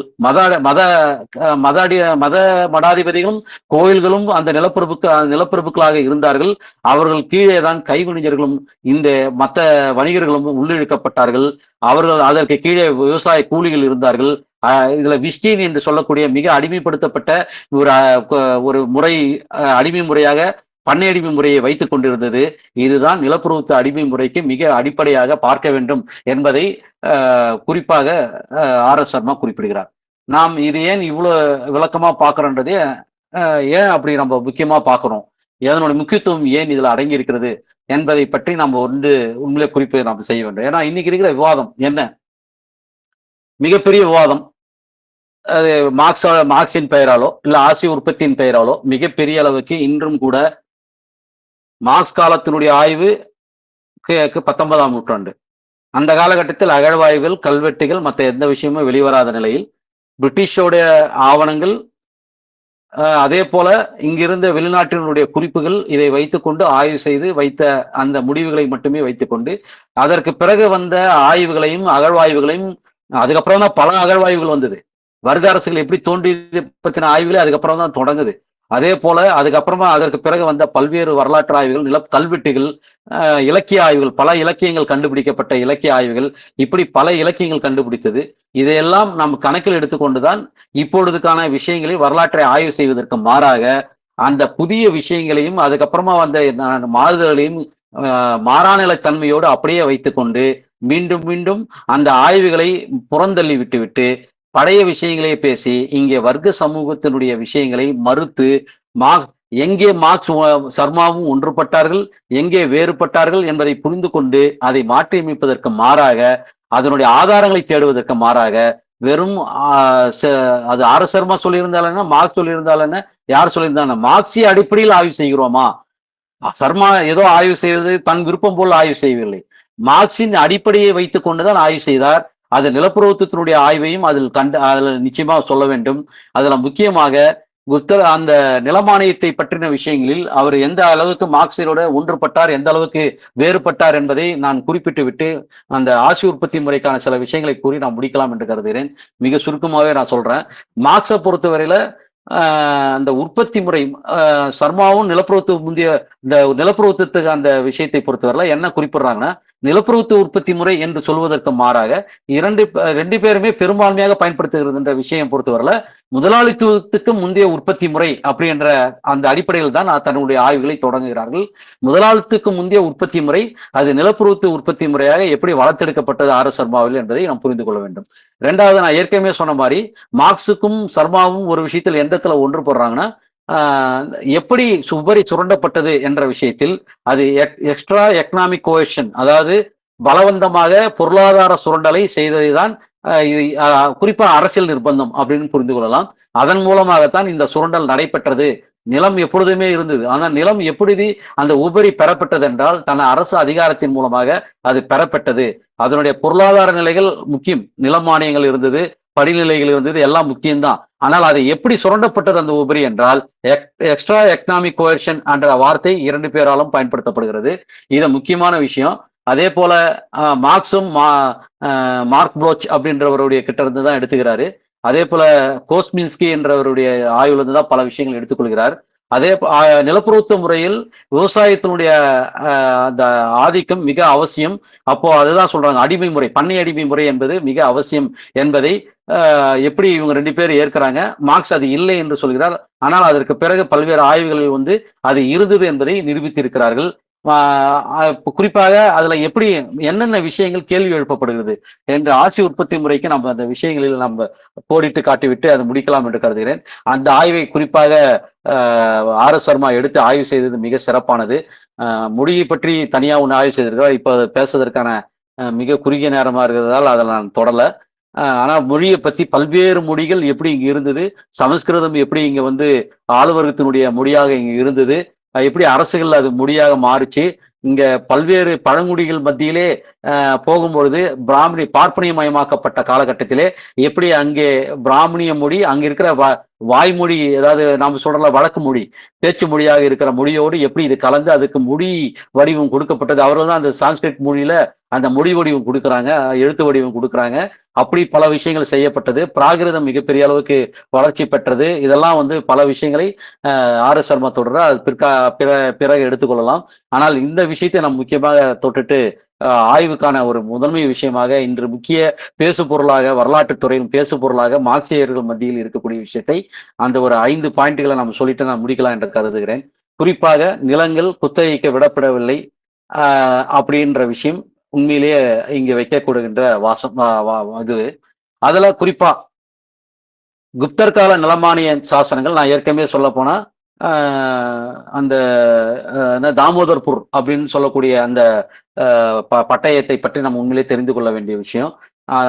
மத மடாதிபதிகளும் கோயில்களும் அந்த நிலப்பரப்புகளாக இருந்தார்கள். அவர்கள் கீழே தான் கைவினைஞர்களும் இந்த மத்த வணிகர்களும் உள்ளிழுக்கப்பட்டார்கள். அவர்கள் அதற்கு கீழே விவசாய கூலிகள் இருந்தார்கள். இதுல விஸ்டீன் என்று சொல்லக்கூடிய மிக அடிமைப்படுத்தப்பட்ட ஒரு முறை அடிமை முறையாக பண்ணை அடிமை முறையை வைத்துக் கொண்டிருந்தது. இதுதான் நிலப்பரப்பு அடிமை முறைக்கு மிக அடிப்படையாக பார்க்க வேண்டும் என்பதை குறிப்பாக ஆர்.எஸ். சர்மா குறிப்பிடுகிறார். நாம் இது ஏன் இவ்வளவு விளக்கமா பார்க்கிறோன்றதே ஏன் அப்படி நம்ம முக்கியமா பார்க்கிறோம், இதனுடைய முக்கியத்துவம் ஏன் இதுல அடங்கி இருக்கிறது என்பதை பற்றி நம்ம உண்மையிலே குறிப்பை நாம் செய்ய வேண்டும். ஏன்னா இன்னைக்கு இருக்கிற விவாதம் என்ன, மிகப்பெரிய விவாதம். அது மார்க்சின் பெயராலோ இல்ல ஆசிய உற்பத்தியின் பெயராலோ மிகப்பெரிய அளவுக்கு இன்றும் கூட மார்க்ஸ் காலத்தினுடைய ஆய்வு 19ஆம் நூற்றாண்டு. அந்த காலகட்டத்தில் அகழ்வாய்வுகள், கல்வெட்டுகள், மற்ற எந்த விஷயமும் வெளிவராத நிலையில் பிரிட்டிஷோடைய ஆவணங்கள், அதே போல இங்கிருந்த வெளிநாட்டினுடைய குறிப்புகள் இதை வைத்துக்கொண்டு ஆய்வு செய்து வைத்த அந்த முடிவுகளை மட்டுமே வைத்துக்கொண்டு அதற்கு பிறகு வந்த ஆய்வுகளையும் அகழ்வாய்வுகளையும், அதுக்கப்புறம் தான் பல அகழ்வாய்வுகள் வந்தது. வர்க்க அரசுகள் எப்படி தோன்றியது பற்றின ஆய்வுகளே அதுக்கப்புறம் தான் தொடங்குது. அதே போல அதுக்கப்புறமா அதற்கு பிறகு வந்த பல்வேறு வரலாற்று ஆய்வுகள், கல்வெட்டுகள், இலக்கிய ஆய்வுகள், பல இலக்கியங்கள் கண்டுபிடிக்கப்பட்ட இலக்கிய ஆய்வுகள், இப்படி பல இலக்கியங்கள் கண்டுபிடித்தது. இதையெல்லாம் நாம் கணக்கில் எடுத்துக்கொண்டுதான் இப்பொழுதுக்கான விஷயங்களை வரலாற்றை ஆய்வு செய்வதற்கு மாறாக அந்த புதிய விஷயங்களையும் அதுக்கப்புறமா வந்த மாறுதல்களையும் மாறாநிலை தன்மையோடு அப்படியே வைத்துக்கொண்டு மீண்டும் மீண்டும் அந்த ஆய்வுகளை புறந்தள்ளி விட்டுவிட்டு பழைய விஷயங்களே பேசி இங்கே வர்க்க சமூகத்தினுடைய விஷயங்களை மறுத்து எங்கே மார்க்ஸ் சர்மாவும் ஒன்றுபட்டார்கள், எங்கே வேறுபட்டார்கள் என்பதை புரிந்து கொண்டு அதை மாற்றியமைப்பதற்கு மாறாக, அதனுடைய ஆதாரங்களை தேடுவதற்கு மாறாக வெறும் அது ஆர்.எஸ். சர்மா சொல்லியிருந்தாலும் மார்க்ஸ் சொல்லியிருந்தாலும் யார் சொல்லியிருந்தாலும் மார்க்சிய அடிப்படையில் ஆய்வு செய்கிறோமா? சர்மா ஏதோ ஆய்வு செய்வது தன் விருப்பம் போல் ஆய்வு செய்யவில்லை. மார்க்சின் அடிப்படையை வைத்துக் கொண்டுதான் ஆய்வு செய்தார். அது நிலப்பிரபுத்துவத்தினுடைய ஆய்வையும் அதில் நிச்சயமாக சொல்ல வேண்டும். அதுல முக்கியமாக அந்த நிலமானியத்தை பற்றின விஷயங்களில் அவர் எந்த அளவுக்கு மார்க்சியரோட ஒன்றுபட்டார், எந்த அளவுக்கு வேறுபட்டார் என்பதை நான் குறிப்பிட்டு விட்டு அந்த ஆசிய உற்பத்தி முறைக்கான சில விஷயங்களை கூறி நான் முடிக்கலாம் என்று கருதுகிறேன். மிக சுருக்கமாகவே நான் சொல்றேன். மார்க்ஸை பொறுத்தவரையில அந்த உற்பத்தி முறை சர்மாவும் நிலப்பிரபுத்துவ முந்தைய இந்த நிலப்பிரபுத்துவத்துக்கு அந்த விஷயத்தை பொறுத்தவரையில என்ன குறிப்பிடுறாங்கன்னா, நிலப்பிரபுத்துவ உற்பத்தி முறை என்று சொல்வதற்கு மாறாக ரெண்டு பேருமே பெரும்பான்மையாக பயன்படுத்துகிறது என்ற விஷயம் பொறுத்தவரையில முதலாளித்துவத்துக்கு முந்தைய உற்பத்தி முறை அப்படி என்ற அந்த அடிப்படையில் தான் தன்னுடைய ஆய்வுகளை தொடங்குகிறார்கள். முதலாளித்துவத்துக்கு முந்தைய உற்பத்தி முறை அது நிலப்பிரபுத்துவ உற்பத்தி முறையாக எப்படி வளர்த்தெடுக்கப்பட்டது ஆர்.எஸ். சர்மாவில் என்பதை நாம் புரிந்து கொள்ள வேண்டும். ரெண்டாவது, நான் ஏற்கனவே சொன்ன மாதிரி மார்க்ஸுக்கும் சர்மாவும் ஒரு விஷயத்தில் எந்த இடத்துல ஒன்று போடுறாங்கன்னா, எப்படி உபரி சுரண்டப்பட்டது என்ற விஷயத்தில் அது எக்ஸ்ட்ரா எக்கனாமிக் கோஹெஷன், அதாவது பலவந்தமாக பொருளாதார சுரண்டலை செய்ததுதான் குறிப்பா அரசியல் நிர்பந்தம் அப்படின்னு புரிந்து கொள்ளலாம். அதன் மூலமாகத்தான் இந்த சுரண்டல் நடைபெற்றது. நிலம் எப்பொழுதுமே இருந்தது, ஆனால் நிலம் எப்படி அந்த உபரி பெறப்பட்டது என்றால் தன் அரசு அதிகாரத்தின் மூலமாக அது பெறப்பட்டது. அதனுடைய பொருளாதார நிலைகள் முக்கியம், நில மானியங்கள் இருந்தது, படிநிலைகள் இருந்தது, எல்லாம் முக்கியம்தான். ஆனால் அது எப்படி சுரண்டப்பட்டது அந்த உபரி என்றால் எக்ஸ்ட்ரா எக்கனாமிக் கோஹெஷன் என்ற வார்த்தை இரண்டு பேராலும் பயன்படுத்தப்படுகிறது. இது முக்கியமான விஷயம். அதே போல மார்க்ஸும் மார்க் ப்ளோச் அப்படின்றவருடைய கிட்ட இருந்து தான் எடுத்துக்கிறாரு. அதே போல கோஸ்மின்ஸ்கி என்றவருடைய ஆய்வுல இருந்து தான் பல விஷயங்கள் எடுத்துக்கொள்கிறார். அதே நிலப்பிரபுத்துவ முறையில் விவசாயத்தினுடைய அந்த ஆதிக்கம் மிக அவசியம். அப்போ அதுதான் சொல்றாங்க, அடிமை முறை, பண்ணை அடிமை முறை என்பது மிக அவசியம் என்பதை எப்படி இவங்க 2 பேர் ஏற்கிறாங்க. மார்க்ஸ் அது இல்லை என்று சொல்கிறார். ஆனால் அதற்கு பிறகு பல்வேறு ஆய்வுகளில் வந்து அது இருந்தது என்பதை நிரூபித்திருக்கிறார்கள். குறிப்பாக அதுல எப்படி என்னென்ன விஷயங்கள் கேள்வி எழுப்பப்படுகிறது என்ற ஆட்சி உற்பத்தி முறைக்கு நம்ம அந்த விஷயங்களில் நம்ம கோடிட்டு காட்டிவிட்டு அதை முடிக்கலாம் என்று கருதுகிறேன். அந்த ஆய்வை குறிப்பாக ஆர்.எஸ். சர்மா எடுத்து ஆய்வு செய்தது மிக சிறப்பானது. மொழியை பற்றி தனியா ஒன்று ஆய்வு செய்திருக்கிறார். இப்போ அதை பேசுவதற்கான மிக குறுகிய நேரமா இருக்கிறதால் அதை நான் தொடல. ஆனா மொழியை பத்தி பல்வேறு மொழிகள் எப்படி இங்க இருந்தது, சமஸ்கிருதம் எப்படி இங்க வந்து ஆளுவர்க்கத்தினுடைய மொழியாக இங்க இருந்தது, எப்படி அரசுகள் அது மொழியாக மாறுச்சு, இங்க பல்வேறு பழங்குடிகள் மத்தியிலே போகும்பொழுது பார்ப்பனியமயமாக்கப்பட்ட காலகட்டத்திலே எப்படி அங்கே பிராமணிய மொழி அங்க இருக்கிற வாய்மொழி, அதாவது நாம சொல்ற வழக்கு மொழி, பேச்சு மொழியாக இருக்கிற மொழியோடு எப்படி இது கலந்து அதுக்கு மொழி வடிவம் கொடுக்கப்பட்டது. அவர்கள் தான் அந்த சான்ஸ்கிரிட் மொழியில அந்த மொழி வடிவம் கொடுக்குறாங்க, எழுத்து வடிவம் கொடுக்குறாங்க. அப்படி பல விஷயங்கள் செய்யப்பட்டது. பிராகிருதம் மிகப்பெரிய அளவுக்கு வளர்ச்சி பெற்றது. இதெல்லாம் வந்து பல விஷயங்களை ஆர்.எஸ். சர்மா தொடர அது பிறகு எடுத்துக்கொள்ளலாம். ஆனால் இந்த விஷயத்தை நம்ம முக்கியமாக தொட்டுட்டு ஆய்வுக்கான ஒரு முதன்மை விஷயமாக இன்று முக்கிய பேசு பொருளாக வரலாற்றுத் துறையின் பேசு பொருளாக மார்க்சியர்கள் மத்தியில் இருக்கக்கூடிய விஷயத்தை அந்த ஒரு 5 பாயிண்ட்களை நம்ம சொல்லிட்டு நான் முடிக்கலாம் என்று கருதுகிறேன். குறிப்பாக நிலங்கள் குத்தகைக்கு விடப்படவில்லை அப்படின்ற விஷயம் உண்மையிலேயே இங்க வைக்கக்கூடுகின்ற வாசம் இது. அதுல குறிப்பா குப்தர் கால நிலமானிய சாசனங்கள் நான் ஏற்கனவே சொல்ல போனா அந்த தாமோதர்பூர் அப்படின்னு சொல்லக்கூடிய அந்த பட்டயத்தை பற்றி நம்ம உண்மையிலே தெரிந்து கொள்ள வேண்டிய விஷயம்.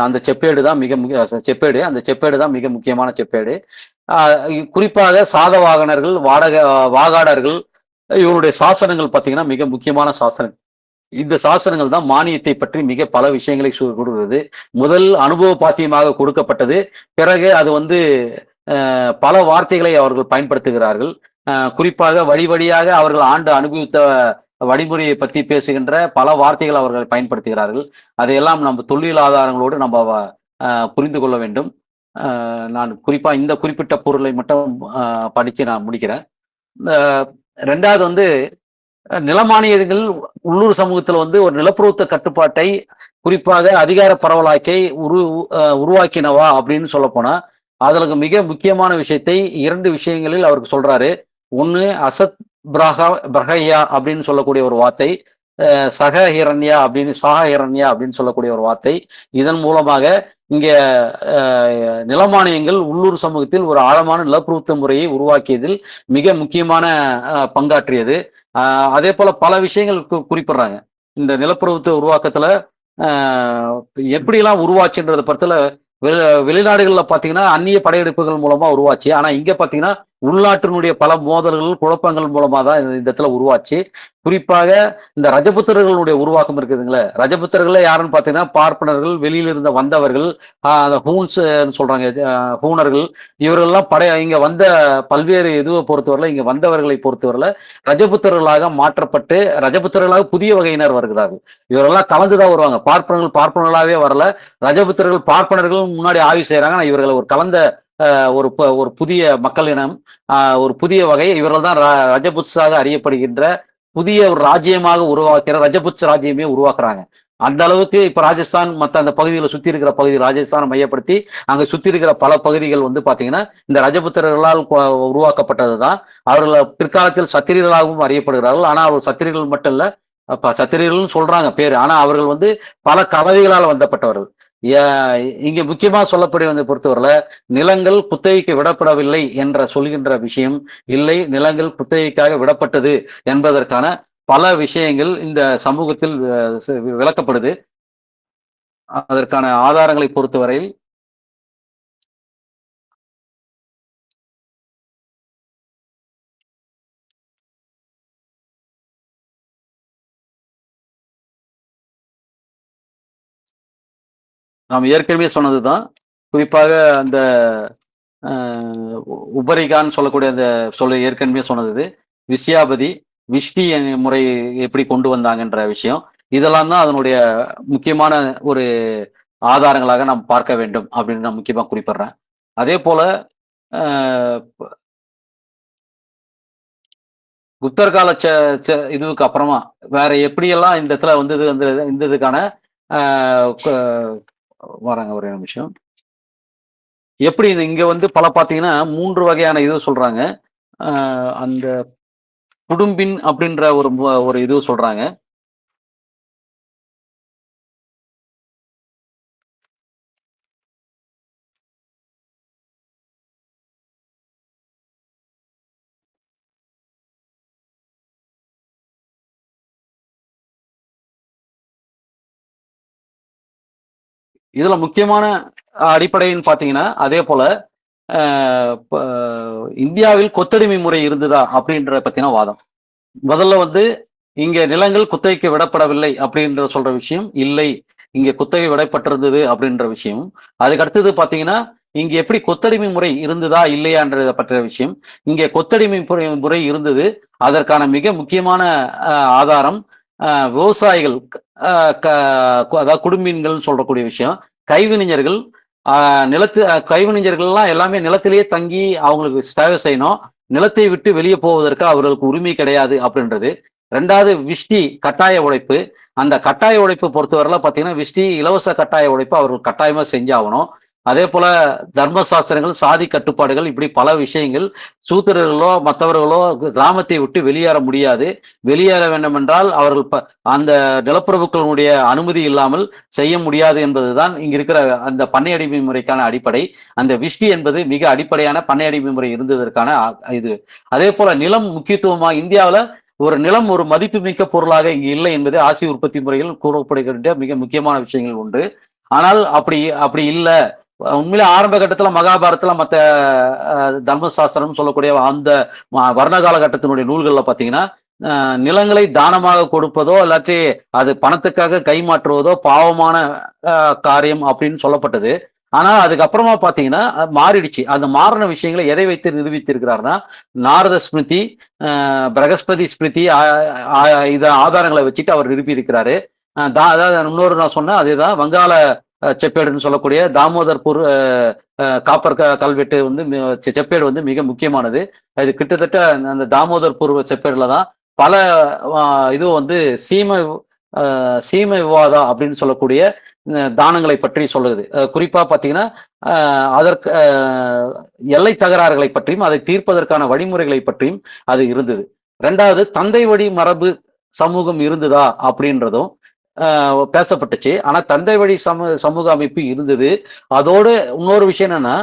அந்த செப்பேடு தான் அந்த செப்பேடு தான் மிக முக்கியமான செப்பேடு. குறிப்பாக சாதவாகனர்கள், வாகாடர்கள் இவருடைய சாசனங்கள் பார்த்தீங்கன்னா மிக முக்கியமான சாசனங்கள். இந்த சாசனங்கள் தான் மானியத்தை பற்றி மிக பல விஷயங்களை கூறுகிறது. முதல் அனுபவ பாத்தியமாக கொடுக்கப்பட்டது. பிறகு அது வந்து பல வார்த்தைகளை அவர்கள் பயன்படுத்துகிறார்கள். குறிப்பாக வழி வழியாக அவர்கள் ஆண்டு அனுபவித்த வழிமுறையை பற்றி பேசுகின்ற பல வார்த்தைகள் அவர்கள் பயன்படுத்துகிறார்கள். அதையெல்லாம் நம்ம தொல்லியல் ஆதாரங்களோடு நம்ம புரிந்து கொள்ள வேண்டும். நான் குறிப்பா இந்த குறிப்பிட்ட பொருளை மட்டும் படிச்சு நான் முடிக்கிறேன். 2வது வந்து நிலமானியர்கள் உள்ளூர் சமூகத்துல வந்து ஒரு நிலப்பிரபுத்துவ கட்டுப்பாட்டை குறிப்பாக அதிகார பரவலாக்கை உருவாக்கினவா அப்படின்னு சொல்ல போனா அதுல மிக முக்கியமான விஷயத்தை 2 விஷயங்களில் அவருக்கு சொல்றாரு. ஒண்ணு அசத் பிரஹையா அப்படின்னு சொல்லக்கூடிய ஒரு வார்த்தை, சக ஹிரண்யா அப்படின்னு சொல்லக்கூடிய ஒரு வார்த்தை. இதன் மூலமாக இங்க நிலமானியங்கள் உள்ளூர் சமூகத்தில் ஒரு ஆழமான நிலப்பிரபுத்துவ முறையை உருவாக்கியதில் மிக முக்கியமான பங்காற்றியது. அதே போல பல விஷயங்கள் குறிப்பிடுறாங்க. இந்த நிலப்பிரபுத்துவ உருவாக்கத்துல எப்படியெல்லாம் உருவாச்சுன்றத பத்தில வெளிநாடுகள்ல பாத்தீங்கன்னா அந்நிய படையெடுப்புகள் மூலமா உருவாச்சு. ஆனா இங்க பாத்தீங்கன்னா உள்நாட்டினுடைய பல மோதல்கள், குழப்பங்கள் மூலமா தான் இந்த இடத்துல உருவாச்சு. குறிப்பாக இந்த ரஜபுத்திரர்களுடைய உருவாக்கம் இருக்குதுங்களே, ரஜபுத்திரர்களே யாருன்னு பாத்தீங்கன்னா பார்ப்பனர்கள், வெளியில இருந்த வந்தவர்கள், அந்த ஹூன்ஸ் சொல்றாங்க, ஹூனர்கள், இவர்கள்லாம் இங்க வந்த பல்வேறு இதுவை பொறுத்தவரை இங்க வந்தவர்களை பொறுத்தவரையில ரஜபுத்திரர்களாக மாற்றப்பட்டு ரஜபுத்திரர்களாக புதிய வகையினர் வருகிறார்கள். இவரெல்லாம் கலந்துதான் வருவாங்க. பார்ப்பனர்களாவே வரல. ரஜபுத்திரர்கள் பார்ப்பனர்கள் முன்னாடி ஆய்வு செய்யறாங்க. ஆனா இவர்களை ஒரு கலந்த ஒரு புதிய மக்கள் இனம், ஒரு புதிய வகை. இவர்கள் தான் ரஜபுத்ஸாக அறியப்படுகின்ற புதிய ஒரு ராஜ்யமாக உருவாக்குற ரஜபுத்ஸ் ராஜ்யமே உருவாக்குறாங்க. அந்த அளவுக்கு இப்ப ராஜஸ்தான் மற்ற அந்த பகுதிகளை சுத்தி இருக்கிற பகுதி ராஜஸ்தானை மையப்படுத்தி அங்க சுத்தி இருக்கிற பல பகுதிகள் வந்து பாத்தீங்கன்னா இந்த ரஜபுத்திரர்களால் உருவாக்கப்பட்டதுதான். அவர்கள் பிற்காலத்தில் சத்திரியர்களாகவும் அறியப்படுகிறார்கள். ஆனா அவர் சத்திரியர்கள் மட்டும் இல்ல, சத்திரியர்கள் சொல்றாங்க பேரு, ஆனா அவர்கள் வந்து பல கலவைகளால் வந்தப்பட்டவர்கள். இங்க முக்கியமா சொல்லப்படுவதை பொறுத்தவரையில நிலங்கள் குத்தகைக்கு விடப்படவில்லை என்ற சொல்கின்ற விஷயம் இல்லை. நிலங்கள் குத்தகைக்காக விடப்பட்டது என்பதற்கான பல விஷயங்கள் இந்த சமூகத்தில் விளக்கப்படுது. அதற்கான ஆதாரங்களை பொறுத்தவரையில் நாம் ஏற்கனவே சொன்னதுதான். குறிப்பாக அந்த உபரிகான்னு சொல்லக்கூடிய அந்த ஏற்கனவே சொன்னது விஷயாபதி, விஷ்டி முறை எப்படி கொண்டு வந்தாங்கன்ற விஷயம், இதெல்லாம் தான் அதனுடைய முக்கியமான ஒரு ஆதாரங்களாக நாம் பார்க்க வேண்டும் அப்படின்னு நான் முக்கியமா குறிப்பிடுறேன். அதே போல குப்தர் கால இதுவுக்கு அப்புறமா வேற எப்படியெல்லாம் இந்த இடத்துல வந்து இந்த இதுக்கான வராங்க ஒரே நிமிஷம். எப்படி இது இங்க வந்து பல பார்த்தீங்கன்னா 3 வகையான இது சொல்றாங்க. அந்த குடும்பின் அப்படின்ற ஒரு இது சொல்றாங்க. இதுல முக்கியமான அடிப்படைன்னு பார்த்தீங்கன்னா, அதே போல அ ப இந்தியாவில் கொத்தடிமை முறை இருந்ததா? அப்படின்ற பத்தின வாதம். முதல்ல வந்து இங்க நிலங்கள் குத்தகைக்கு விடப்படவில்லை அப்படின்ற சொல்ற விஷயம் இல்லை. இங்க குத்தகை விடப்பட்டிருந்தது அப்படின்ற விஷயம். அதுக்கு அடுத்தது பார்த்தீங்கன்னா, இங்க எப்படி கொத்தடிமை முறை இருந்ததா? இல்லையான்றத பற்றிய விஷயம். இங்க கொத்தடிமை முறை இருந்தது. அதற்கான மிக முக்கியமான ஆதாரம் விவசாயிகள் அ க அதாவது குடும்பீன்கள்னு சொல்லக்கூடிய விஷயம். கைவினைஞர்கள் நிலத்து கைவினைஞர்கள்லாம் எல்லாமே நிலத்திலேயே தங்கி அவங்களுக்கு சேவை செய்யணும். நிலத்தை விட்டு வெளியே போவதற்கு அவர்களுக்கு உரிமை கிடையாது அப்படின்றது. 2வது விஷ்டி கட்டாய உழைப்பு. அந்த கட்டாய உழைப்பு பொறுத்தவரையில பார்த்தீங்கன்னா, விஷ்டி இலவச கட்டாய உழைப்பு அவர்கள் கட்டாயமா செஞ்சாகணும். அதேபோல தர்ம சாஸ்திரங்கள், சாதி கட்டுப்பாடுகள் இப்படி பல விஷயங்கள் சூத்திரர்களோ, மற்றவர்களோ கிராமத்தை விட்டு வெளியேற முடியாது. வெளியேற வேண்டும் என்றால் அவர்கள் அந்த நிலப்பிரபுக்களுடைய அனுமதி இல்லாமல் செய்ய முடியாது என்பதுதான் இங்க இருக்கிற அந்த பண்ணை அடிமை முறைக்கான அடிப்படை. அந்த விஷ்டி என்பது மிக அடிப்படையான பண்ணை அடிமை முறை இருந்ததற்கான இது. அதே போல நிலம் முக்கியத்துவமா இந்தியாவுல நிலம் ஒரு மதிப்புமிக்க பொருளாக இங்கு இல்லை என்பது ஆசி உற்பத்தி முறையில் கூறப்படுகின்ற மிக முக்கியமான விஷயங்கள் ஒன்று. ஆனால் அப்படி அப்படி இல்ல. உண்மையிலே ஆரம்ப கட்டத்துல மகாபாரதத்துல மத்த தர்மசாஸ்திரம் சொல்லக்கூடிய அந்த வர்ண காலகட்டத்தினுடைய நூல்கள்ல பாத்தீங்கன்னா, நிலங்களை தானமாக கொடுப்பதோ இல்லாட்டி அது பணத்துக்காக கைமாற்றுவதோ பாவமான காரியம் அப்படின்னு சொல்லப்பட்டது. ஆனா அதுக்கப்புறமா பாத்தீங்கன்னா மாறிடுச்சு. அந்த மாறின விஷயங்களை எதை வைத்து நிரூபித்திருக்கிறார்னா நாரத ஸ்மிருதி, பிரகஸ்பதி ஸ்மிருதி இத ஆதாரங்களை வச்சுட்டு அவர் நிரூபி இருக்கிறாரு. அதாவது இன்னொரு நான் சொன்னேன் அதேதான் வங்காள செப்பேடுன்னு சொல்லக்கூடிய தாமோதர்பூர் காப்பர் கல்வெட்டு வந்து செப்பேடு வந்து மிக முக்கியமானது. இது கிட்டத்தட்ட அந்த தாமோதர்பூர் செப்பேடுல தான் பல இது வந்து சீம விவாதா அப்படின்னு சொல்லக்கூடிய தானங்களை பற்றி சொல்லுது. குறிப்பா பார்த்தீங்கன்னா அதற்கு எல்லை தகராறுகளை பற்றியும் அதை தீர்ப்பதற்கான வழிமுறைகளை பற்றியும் அது இருந்தது. 2வது தந்தை வழி மரபு சமூகம் இருந்ததா அப்படின்றதும் பேசப்பட்டுச்சு. ஆனா தந்தை வழி சமூக அமைப்பு இருந்தது. அதோடு இன்னொரு விஷயம் என்னன்னா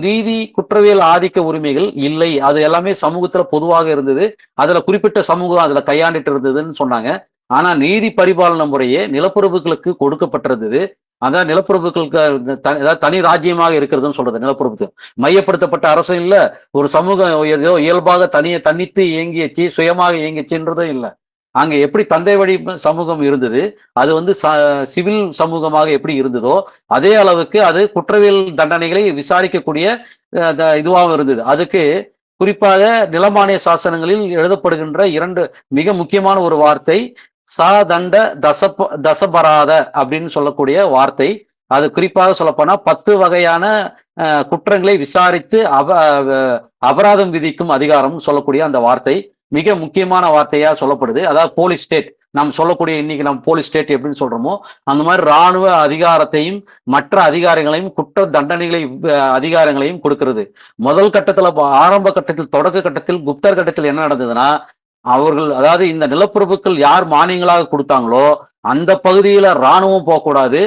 நீதி குற்றவியல் ஆதிக்க உரிமைகள் இல்லை. அது எல்லாமே சமூகத்துல பொதுவாக இருந்தது. அதுல குறிப்பிட்ட சமூகம் அதுல கையாண்டுட்டு இருந்ததுன்னு சொன்னாங்க. ஆனா நீதி பரிபாலன முறையே நிலப்பிரபுக்களுக்கு கொடுக்கப்பட்டிருந்தது. அதான் நிலப்பிரபுக்களுக்கு அதாவது தனி ராஜ்யமாக இருக்கிறதுன்னு சொல்றது நிலப்பிரபுத்துவம். மையப்படுத்தப்பட்ட அரசும் இல்ல, ஒரு சமூகம் ஏதோ இயல்பாக தனித்து இயங்கியச்சு சுயமாக இயங்கிச்சுன்றதும் இல்லை. அங்க எப்படி தந்தை வழி சமூகம் இருந்தது, அது வந்து சிவில் சமூகமாக எப்படி இருந்ததோ அதே அளவுக்கு அது குற்றவியல் தண்டனைகளை விசாரிக்கக்கூடிய இதுவாகவும் இருந்தது. அதுக்கு குறிப்பாக நிலமானிய சாசனங்களில் எழுதப்படுகின்ற 2 மிக முக்கியமான ஒரு வார்த்தை தண்ட தசபராத அப்படின்னு சொல்லக்கூடிய வார்த்தை. அது குறிப்பாக சொல்லப்போனா 10 வகையான குற்றங்களை விசாரித்து அபராதம் விதிக்கும் அதிகாரம் சொல்லக்கூடிய அந்த வார்த்தை மிக முக்கியமான வார்த்தையா சொல்லப்படுது. அதாவது போலீஸ் ஸ்டேட் நாம் சொல்லக்கூடிய இன்னைக்கு நம்ம போலீஸ் ஸ்டேட் எப்படின்னு சொல்றோமோ அந்த மாதிரி ராணுவ அதிகாரத்தையும் மற்ற அதிகாரங்களையும் குற்ற தண்டனைகளை அதிகாரங்களையும் கொடுக்கிறது. முதல் கட்டத்துல ஆரம்ப கட்டத்தில் தொடக்க கட்டத்தில் குப்தர் கட்டத்தில் என்ன நடந்ததுன்னா அவர்கள் அதாவது இந்த நிலப்பிரபுக்கள் யார் மானியங்களாக கொடுத்தாங்களோ அந்த பகுதியில ராணுவம் போகக்கூடாது,